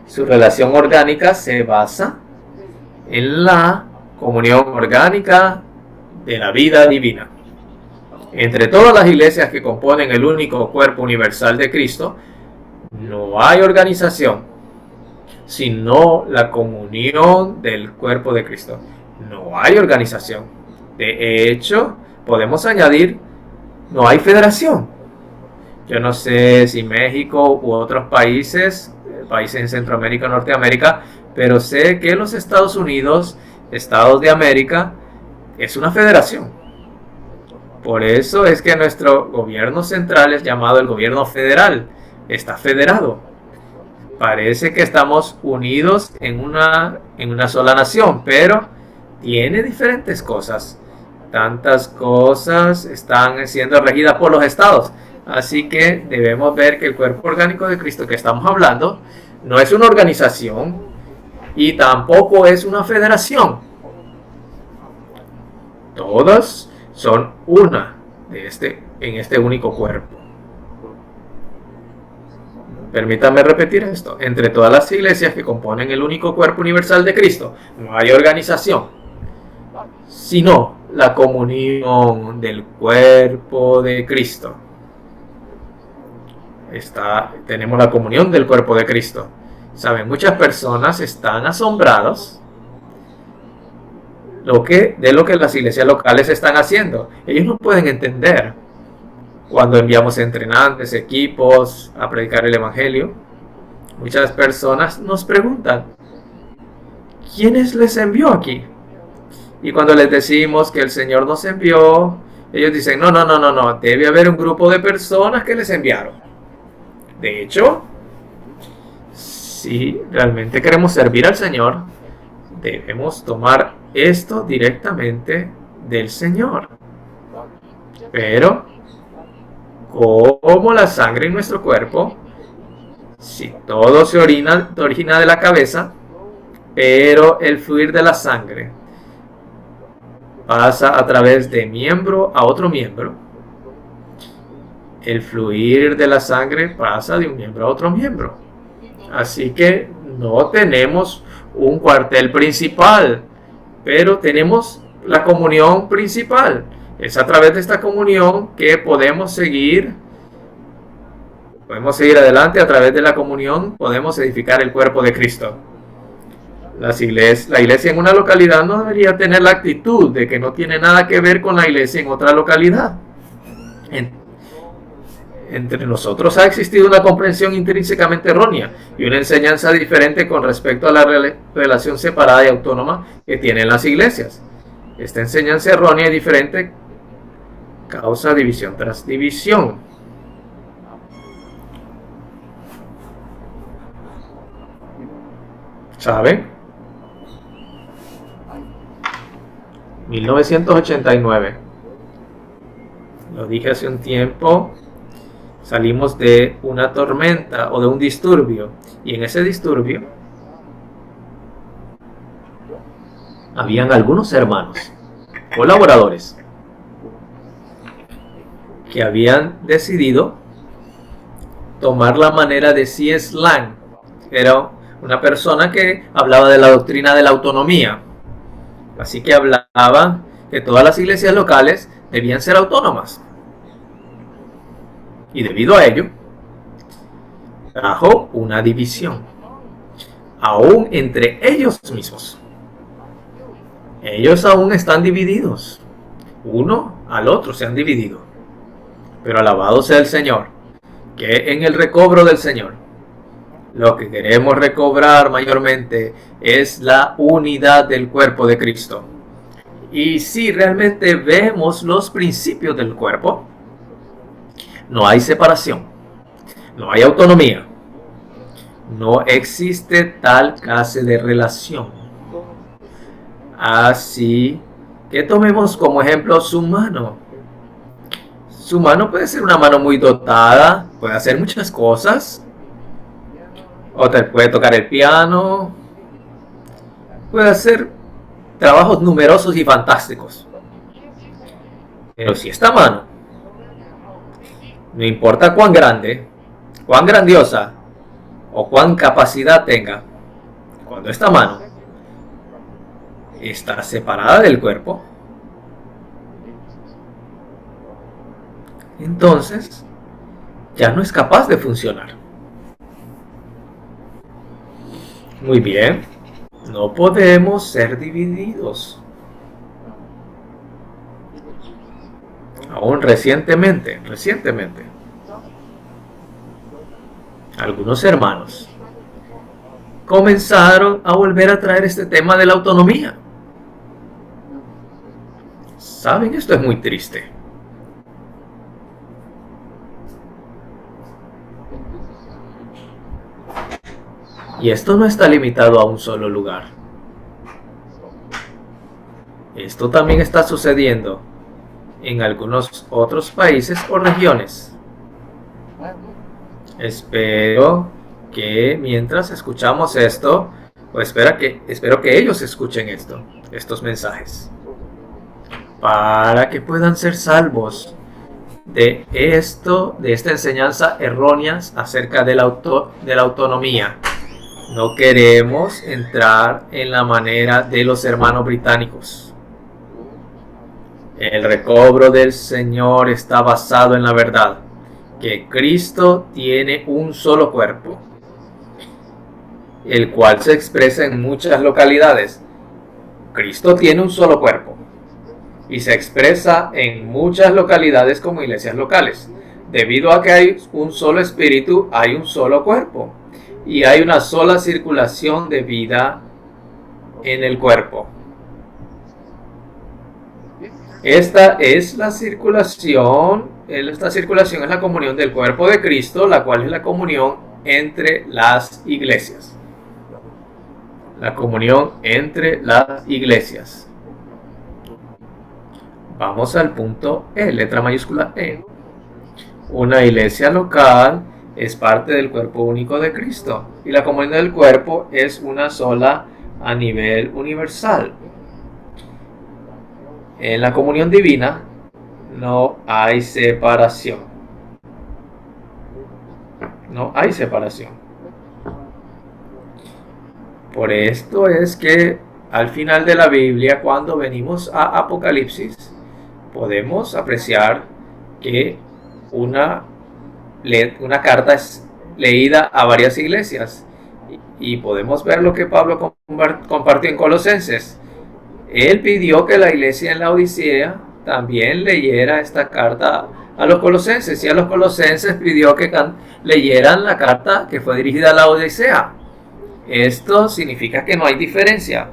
B: Su relación orgánica se basa en la comunión orgánica de la vida divina. Entre todas las iglesias que componen el único cuerpo universal de Cristo, no hay organización, sino la comunión del cuerpo de Cristo. No hay organización. De hecho, podemos añadir, no hay federación. Yo no sé si México u otros países en Centroamérica, Norteamérica, pero sé que los Estados Unidos, Estados de América, es una federación. Por eso es que nuestro gobierno central es llamado el gobierno federal. Está federado. Parece que estamos unidos en una sola nación, pero tiene diferentes cosas. Tantas cosas están siendo regidas por los estados. Así que debemos ver que el cuerpo orgánico de Cristo que estamos hablando no es una organización y tampoco es una federación. Todas son una en este único cuerpo. Permítanme repetir esto. Entre todas las iglesias que componen el único cuerpo universal de Cristo, no hay organización, sino la comunión del cuerpo de Cristo. Tenemos la comunión del cuerpo de Cristo. Saben, muchas personas están asombrados de lo que las iglesias locales están haciendo. Ellos no pueden entender cuando enviamos entrenantes, equipos a predicar el evangelio. Muchas personas nos preguntan, ¿quiénes les envió aquí? Y cuando les decimos que el Señor nos envió, ellos dicen, no, debe haber un grupo de personas que les enviaron. De hecho, si realmente queremos servir al Señor, debemos tomar esto directamente del Señor. Pero, como la sangre en nuestro cuerpo, si todo se origina de la cabeza, pero el fluir de la sangre pasa a través de miembro a otro miembro, el fluir de la sangre pasa de un miembro a otro miembro. Así que no tenemos un cuartel principal, pero tenemos la comunión principal. Es a través de esta comunión que podemos seguir adelante. A través de la comunión podemos edificar el cuerpo de Cristo. La iglesia en una localidad no debería tener la actitud de que no tiene nada que ver con la iglesia en otra localidad. Entre nosotros ha existido una comprensión intrínsecamente errónea y una enseñanza diferente con respecto a la relación separada y autónoma que tienen las iglesias. Esta enseñanza errónea y diferente causa división tras división. ¿Saben? 1989. Lo dije hace un tiempo. Salimos de una tormenta o de un disturbio. Y en ese disturbio habían algunos hermanos, colaboradores, que habían decidido tomar la manera de C.S. Lang. Era una persona que hablaba de la doctrina de la autonomía. Así que hablaba que todas las iglesias locales debían ser autónomas. Y debido a ello, trajo una división, aún entre ellos mismos. Ellos aún están divididos. Uno al otro se han dividido. Pero alabado sea el Señor, que en el recobro del Señor, lo que queremos recobrar mayormente es la unidad del cuerpo de Cristo. Y si realmente vemos los principios del cuerpo, no hay separación, no hay autonomía, no existe tal clase de relación. Así que tomemos como ejemplo su mano. Su mano puede ser una mano muy dotada, puede hacer muchas cosas. Otra puede tocar el piano, puede hacer trabajos numerosos y fantásticos. Pero si esta mano, no importa cuán grande, cuán grandiosa o cuán capacidad tenga, cuando esta mano está separada del cuerpo, entonces ya no es capaz de funcionar. Muy bien, no podemos ser divididos. Aún recientemente, algunos hermanos comenzaron a volver a traer este tema de la autonomía. ¿Saben? Esto es muy triste. Y esto no está limitado a un solo lugar. Esto también está sucediendo en algunos otros países o regiones. Espero que mientras escuchamos esto, o espero que ellos escuchen estos mensajes, para que puedan ser salvos de esta enseñanza errónea acerca de la autonomía. No queremos entrar en la manera de los hermanos británicos. El recobro del Señor está basado en la verdad, que Cristo tiene un solo cuerpo, el cual se expresa en muchas localidades. Cristo tiene un solo cuerpo y se expresa en muchas localidades como iglesias locales. Debido a que hay un solo espíritu, hay un solo cuerpo y hay una sola circulación de vida en el cuerpo. Esta circulación es la comunión del cuerpo de Cristo, la cual es la comunión entre las iglesias. La comunión entre las iglesias. Vamos al punto E, letra mayúscula E. Una iglesia local es parte del cuerpo único de Cristo y la comunión del cuerpo es una sola a nivel universal. En la comunión divina no hay separación. No hay separación. Por esto es que al final de la Biblia, cuando venimos a Apocalipsis, podemos apreciar que una carta es leída a varias iglesias y podemos ver lo que Pablo compartió en Colosenses. Él pidió que la iglesia en la Odisea también leyera esta carta a los colosenses, y a los colosenses pidió que leyeran la carta que fue dirigida a la Odisea. Esto significa que no hay diferencia.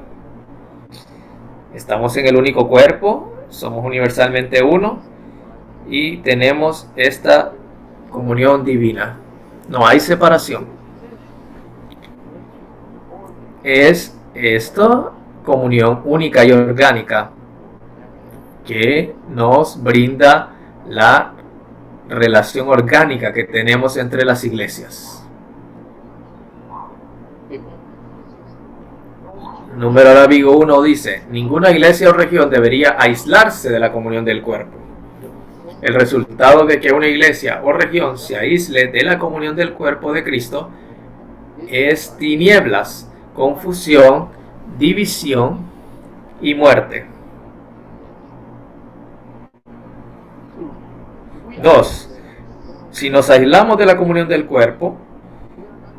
B: Estamos en el único cuerpo, somos universalmente uno y tenemos esta comunión divina. No hay separación. Es esto comunión única y orgánica. que nos brinda la relación orgánica que tenemos entre las iglesias. Número arábigo 1 dice: ninguna iglesia o región debería aislarse de la comunión del cuerpo. El resultado de que una iglesia o región se aísle de la comunión del cuerpo de Cristo es tinieblas, confusión, división y muerte. 2. Si nos aislamos de la comunión del cuerpo,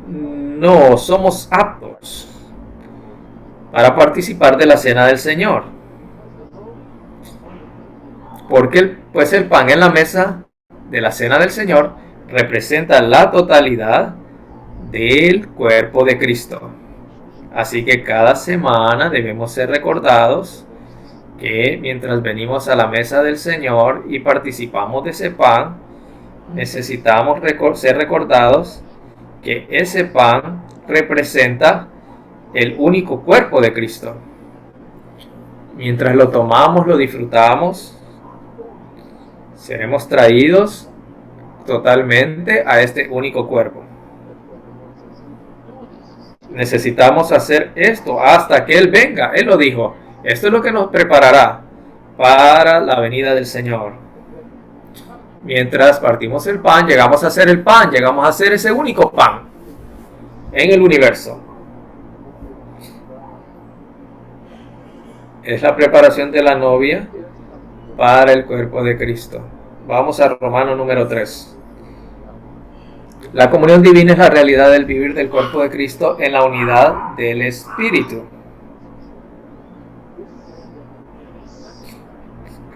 B: no somos aptos para participar de la cena del Señor. Porque pues el pan en la mesa de la cena del Señor representa la totalidad del cuerpo de Cristo. Así que cada semana debemos ser recordados que mientras venimos a la mesa del Señor y participamos de ese pan, necesitamos ser recordados que ese pan representa el único cuerpo de Cristo. Mientras lo tomamos, lo disfrutamos, seremos traídos totalmente a este único cuerpo. Necesitamos hacer esto hasta que Él venga. Él lo dijo. Esto es lo que nos preparará para la venida del Señor. Mientras partimos el pan, llegamos a hacer el pan, llegamos a hacer ese único pan en el universo. Es la preparación de la novia para el cuerpo de Cristo. Vamos a Romanos número 3. La comunión divina es la realidad del vivir del cuerpo de Cristo en la unidad del Espíritu.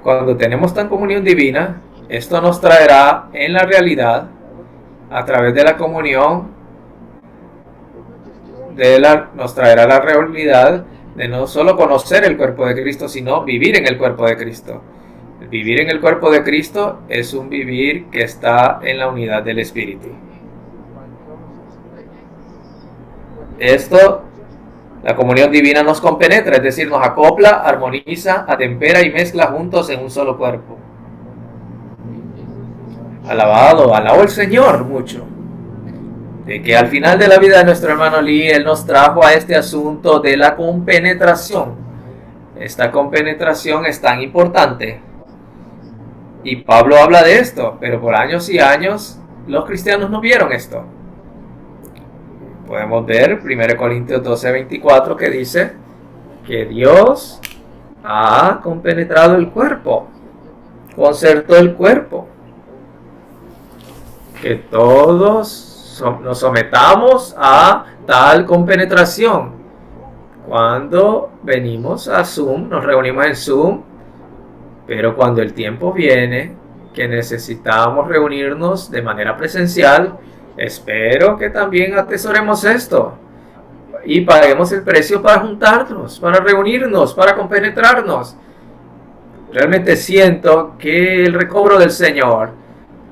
B: Cuando tenemos tan comunión divina, esto nos traerá en la realidad, a través de la comunión, nos traerá la realidad de no solo conocer el cuerpo de Cristo, sino vivir en el cuerpo de Cristo. El vivir en el cuerpo de Cristo es un vivir que está en la unidad del Espíritu. Esto, la comunión divina nos compenetra, es decir, nos acopla, armoniza, atempera y mezcla juntos en un solo cuerpo. Alabado el Señor mucho, de que al final de la vida de nuestro hermano Lee, él nos trajo a este asunto de la compenetración. Esta compenetración es tan importante. Y Pablo habla de esto, pero por años y años los cristianos no vieron esto. Podemos ver 1 Corintios 12:24 que dice que Dios ha compenetrado el cuerpo, concertó el cuerpo. Que todos nos sometamos a tal compenetración. Cuando venimos a Zoom, nos reunimos en Zoom, pero cuando el tiempo viene que necesitamos reunirnos de manera presencial, espero que también atesoremos esto y paguemos el precio para juntarnos, para reunirnos, para compenetrarnos. Realmente siento que el recobro del Señor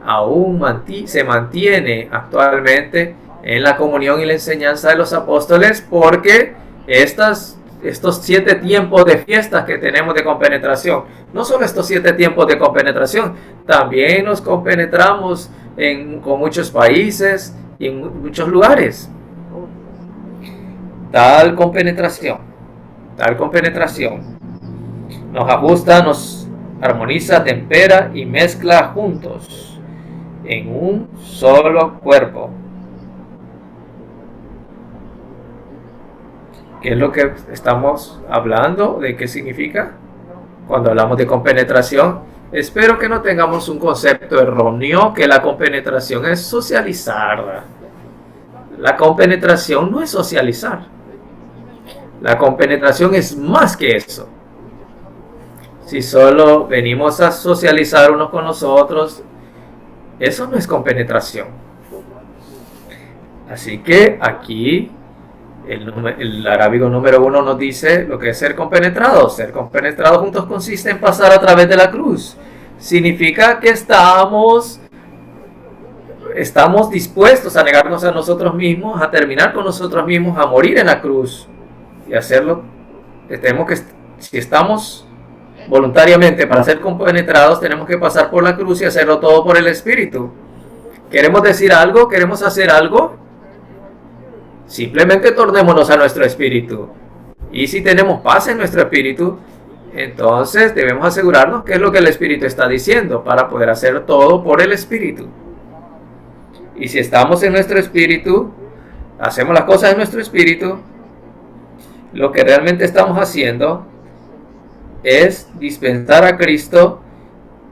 B: aún se mantiene actualmente en la comunión y la enseñanza de los apóstoles, porque estos 7 tiempos de fiestas que tenemos de compenetración, no solo estos 7 tiempos de compenetración, también nos compenetramos con muchos países y en muchos lugares. Tal compenetración nos ajusta, nos armoniza, tempera y mezcla juntos en un solo cuerpo. ¿Qué es lo que estamos hablando? ¿De qué significa cuando hablamos de compenetración? Espero que no tengamos un concepto erróneo que la compenetración es socializar. La compenetración no es socializar. La compenetración es más que eso. Si solo venimos a socializar unos con los otros, eso no es compenetración. Así que aquí el arábigo número 1 nos dice lo que es ser compenetrado. Ser compenetrado juntos consiste en pasar a través de la cruz. Significa que estamos dispuestos a negarnos a nosotros mismos, a terminar con nosotros mismos, a morir en la cruz y hacerlo. Si estamos voluntariamente para ser compenetrados tenemos que pasar por la cruz y hacerlo todo por el Espíritu. ¿Queremos decir algo? ¿Queremos hacer algo? Simplemente tornémonos a nuestro espíritu. Y si tenemos paz en nuestro espíritu, entonces debemos asegurarnos qué es lo que el Espíritu está diciendo para poder hacer todo por el Espíritu. Y si estamos en nuestro espíritu, hacemos las cosas en nuestro espíritu, lo que realmente estamos haciendo es dispensar a Cristo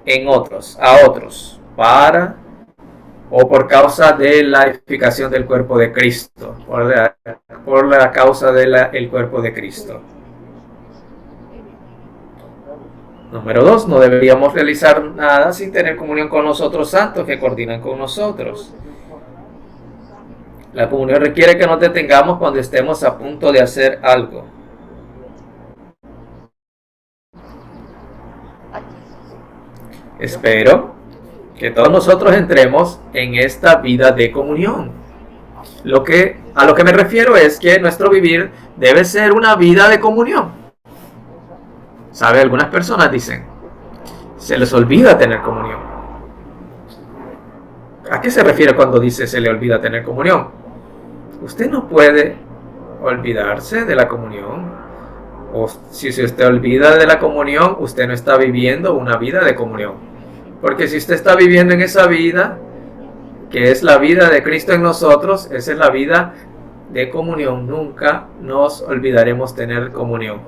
B: en otros, a otros, para o por causa de la edificación del cuerpo de Cristo, por la causa del cuerpo de Cristo. Número 2, no deberíamos realizar nada sin tener comunión con los otros santos que coordinan con nosotros. La comunión requiere que nos detengamos cuando estemos a punto de hacer algo. Espero que todos nosotros entremos en esta vida de comunión. A lo que me refiero es que nuestro vivir debe ser una vida de comunión. ¿Sabe? Algunas personas dicen, se les olvida tener comunión. ¿A qué se refiere cuando dice se le olvida tener comunión? Usted no puede olvidarse de la comunión. O si usted olvida de la comunión, usted no está viviendo una vida de comunión. Porque si usted está viviendo en esa vida, que es la vida de Cristo en nosotros, esa es la vida de comunión. Nunca nos olvidaremos tener comunión.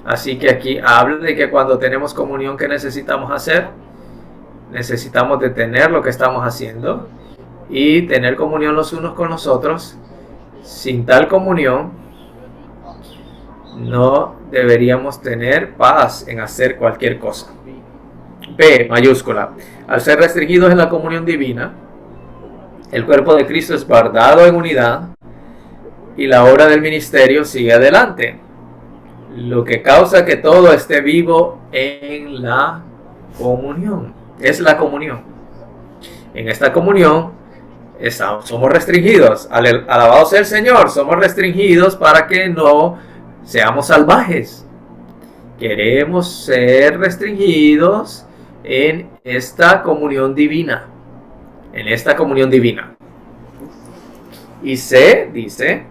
B: Así que aquí habla de que cuando tenemos comunión, ¿qué necesitamos hacer? Necesitamos detener lo que estamos haciendo y tener comunión los unos con los otros. Sin tal comunión, no deberíamos tener paz en hacer cualquier cosa. P mayúscula. Al ser restringidos en la comunión divina, el cuerpo de Cristo es guardado en unidad y la obra del ministerio sigue adelante, lo que causa que todo esté vivo en la comunión. Es la comunión. En esta comunión somos restringidos. Alabado sea el Señor, somos restringidos para que no seamos salvajes. Queremos ser restringidos en esta comunión divina. En esta comunión divina. Y C dice,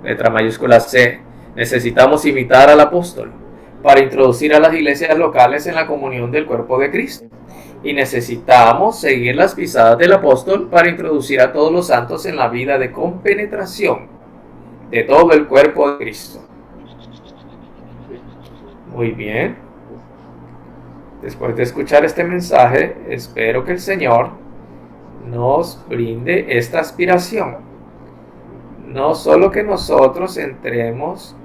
B: letra mayúscula C, necesitamos imitar al apóstol para introducir a las iglesias locales en la comunión del cuerpo de Cristo. Y necesitamos seguir las pisadas del apóstol para introducir a todos los santos en la vida de compenetración de todo el cuerpo de Cristo. Muy bien. Después de escuchar este mensaje, espero que el Señor nos brinde esta aspiración. No solo que nosotros entremos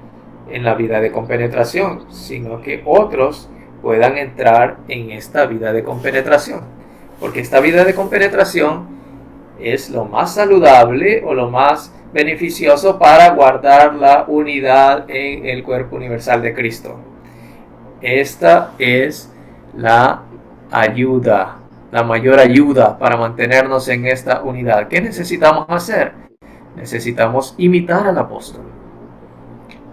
B: en la vida de compenetración, sino que otros puedan entrar en esta vida de compenetración. Porque esta vida de compenetración es lo más saludable o lo más beneficioso para guardar la unidad en el cuerpo universal de Cristo. Esta es la ayuda, la mayor ayuda para mantenernos en esta unidad. ¿Qué necesitamos hacer? Necesitamos imitar al apóstol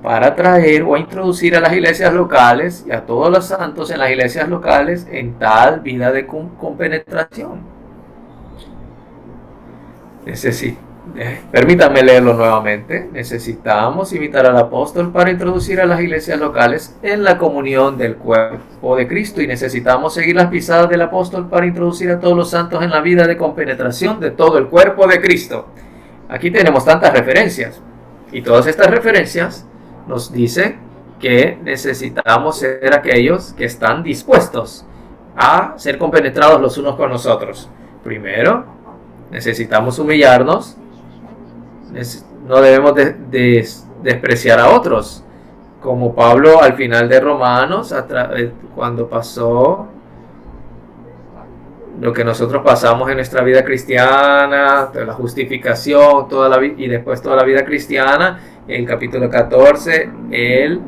B: para traer o introducir a las iglesias locales y a todos los santos en las iglesias locales en tal vida de compenetración. Permítanme leerlo nuevamente. Necesitamos imitar al apóstol para introducir a las iglesias locales en la comunión del cuerpo de Cristo, y necesitamos seguir las pisadas del apóstol para introducir a todos los santos en la vida de compenetración de todo el cuerpo de Cristo. Aquí tenemos tantas referencias, y todas estas referencias nos dicen que necesitamos ser aquellos que están dispuestos a ser compenetrados los unos con los otros. Primero, necesitamos humillarnos. No debemos despreciar a otros, como Pablo al final de Romanos, cuando pasó lo que nosotros pasamos en nuestra vida cristiana, la justificación, y después toda la vida cristiana. En el capítulo 14, él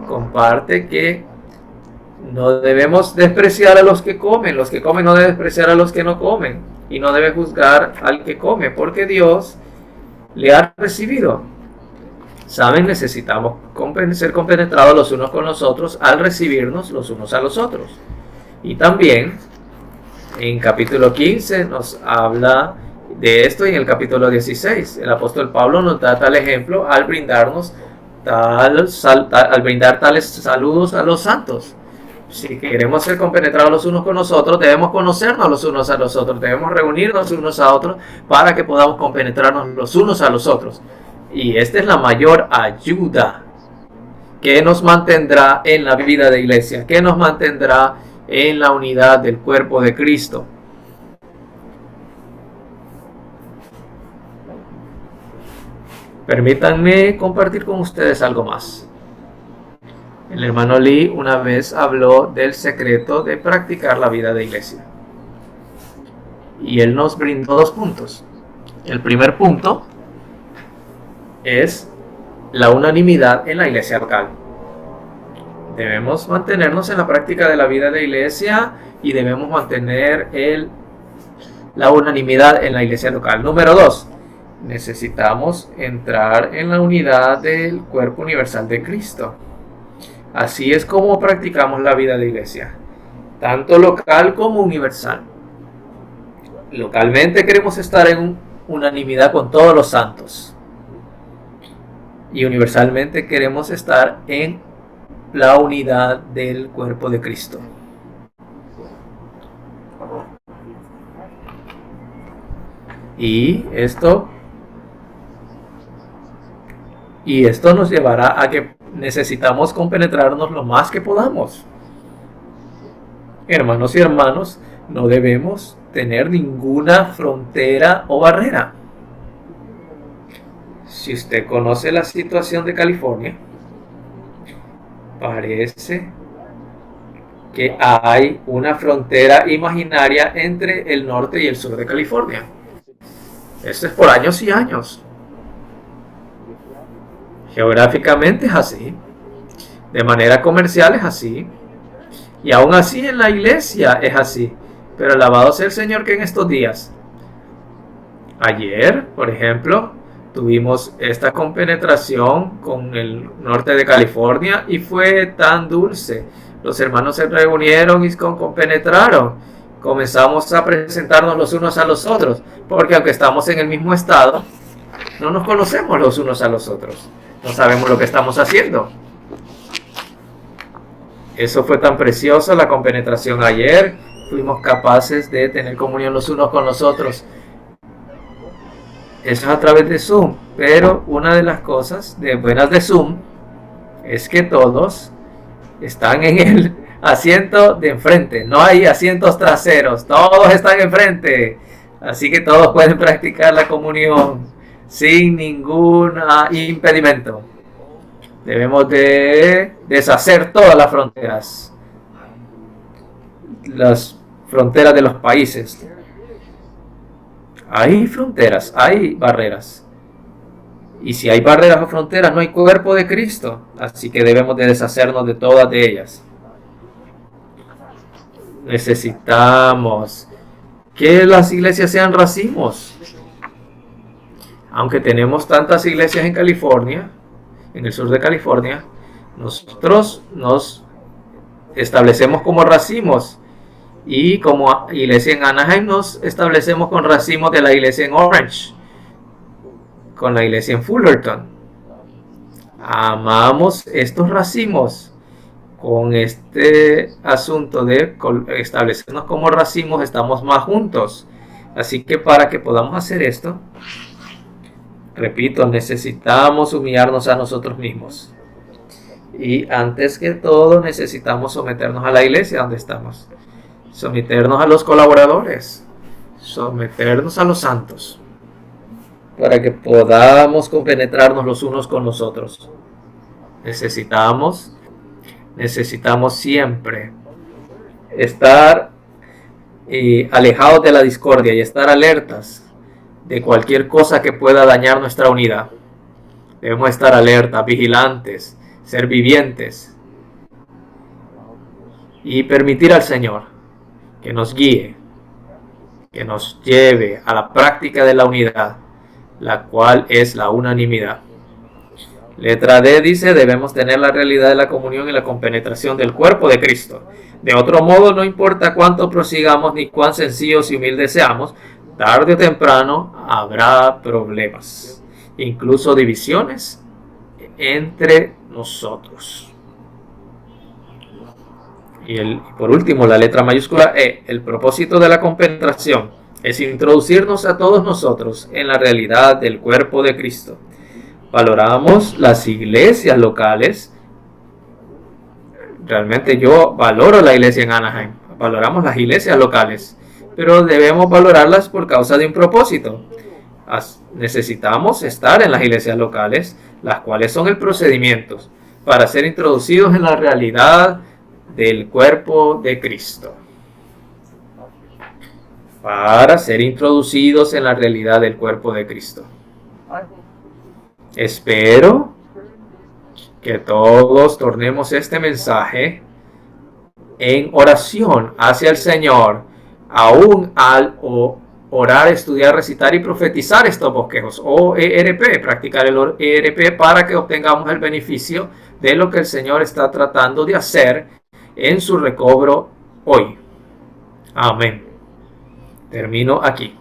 B: comparte que no debemos despreciar a los que comen no deben despreciar a los que no comen, y no debe juzgar al que come, porque Dios le ha recibido. Saben, necesitamos ser compenetrados los unos con los otros al recibirnos los unos a los otros. Y también en capítulo 15 nos habla de esto, y en el capítulo 16 el apóstol Pablo nos da tal ejemplo al brindar tales saludos a los santos. Si queremos ser compenetrados los unos con los otros, debemos conocernos los unos a los otros, debemos reunirnos unos a otros para que podamos compenetrarnos los unos a los otros. Y esta es la mayor ayuda que nos mantendrá en la vida de iglesia, que nos mantendrá en la unidad del cuerpo de Cristo. Permítanme compartir con ustedes algo más. El hermano Lee una vez habló del secreto de practicar la vida de iglesia. Y él nos brindó 2 puntos. El primer punto es la unanimidad en la iglesia local. Debemos mantenernos en la práctica de la vida de iglesia y debemos mantener la unanimidad en la iglesia local. Número 2, necesitamos entrar en la unidad del cuerpo universal de Cristo. Así es como practicamos la vida de iglesia, tanto local como universal. Localmente queremos estar en unanimidad con todos los santos. Y universalmente queremos estar en la unidad del cuerpo de Cristo. Y esto nos llevará a que necesitamos compenetrarnos lo más que podamos. Hermanos y hermanos, no debemos tener ninguna frontera o barrera. Si usted conoce la situación de California, parece que hay una frontera imaginaria entre el norte y el sur de California. Esto es por años y años. Geográficamente es así, de manera comercial es así, y aún así en la iglesia es así. Pero alabado sea el Señor que en estos días, ayer, por ejemplo, tuvimos esta compenetración con el norte de California y fue tan dulce. Los hermanos se reunieron y compenetraron. Comenzamos a presentarnos los unos a los otros, porque aunque estamos en el mismo estado, no nos conocemos los unos a los otros. No sabemos lo que estamos haciendo. Eso fue tan precioso, la compenetración ayer. Fuimos capaces de tener comunión los unos con los otros. Eso es a través de Zoom. Pero una de las cosas buenas de Zoom es que todos están en el asiento de enfrente. No hay asientos traseros. Todos están enfrente. Así que todos pueden practicar la comunión sin ningún impedimento. Debemos de deshacer todas las fronteras. Las fronteras de los países. Hay fronteras, hay barreras. Y si hay barreras o fronteras, no hay cuerpo de Cristo. Así que debemos de deshacernos de todas de ellas. Necesitamos que las iglesias sean racimos. Aunque tenemos tantas iglesias en California, en el sur de California, nosotros nos establecemos como racimos. Y como iglesia en Anaheim nos establecemos con racimos de la iglesia en Orange, con la iglesia en Fullerton. Amamos estos racimos. Con este asunto de establecernos como racimos estamos más juntos. Así que para que podamos hacer esto, repito, necesitamos humillarnos a nosotros mismos. Y antes que todo necesitamos someternos a la iglesia donde estamos. Someternos a los colaboradores. Someternos a los santos. Para que podamos compenetrarnos los unos con los otros. Necesitamos siempre estar alejados de la discordia y estar alertas de cualquier cosa que pueda dañar nuestra unidad. Debemos estar alertas, vigilantes, ser vivientes y permitir al Señor que nos guíe, que nos lleve a la práctica de la unidad, la cual es la unanimidad. Letra D dice, debemos tener la realidad de la comunión y la compenetración del cuerpo de Cristo. De otro modo, no importa cuánto prosigamos ni cuán sencillos y humildes seamos, tarde o temprano habrá problemas, incluso divisiones entre nosotros. Y por último, la letra mayúscula E, el propósito de la compenetración es introducirnos a todos nosotros en la realidad del cuerpo de Cristo. Valoramos las iglesias locales. Realmente yo valoro la iglesia en Anaheim. Valoramos las iglesias locales, pero debemos valorarlas por causa de un propósito. Necesitamos estar en las iglesias locales, las cuales son el procedimiento para ser introducidos en la realidad del cuerpo de Cristo. Para ser introducidos en la realidad del cuerpo de Cristo. Espero que todos tornemos este mensaje en oración hacia el Señor, aún al orar, estudiar, recitar y profetizar estos bosquejos o ERP, practicar el ERP para que obtengamos el beneficio de lo que el Señor está tratando de hacer en su recobro hoy. Amén. Termino aquí.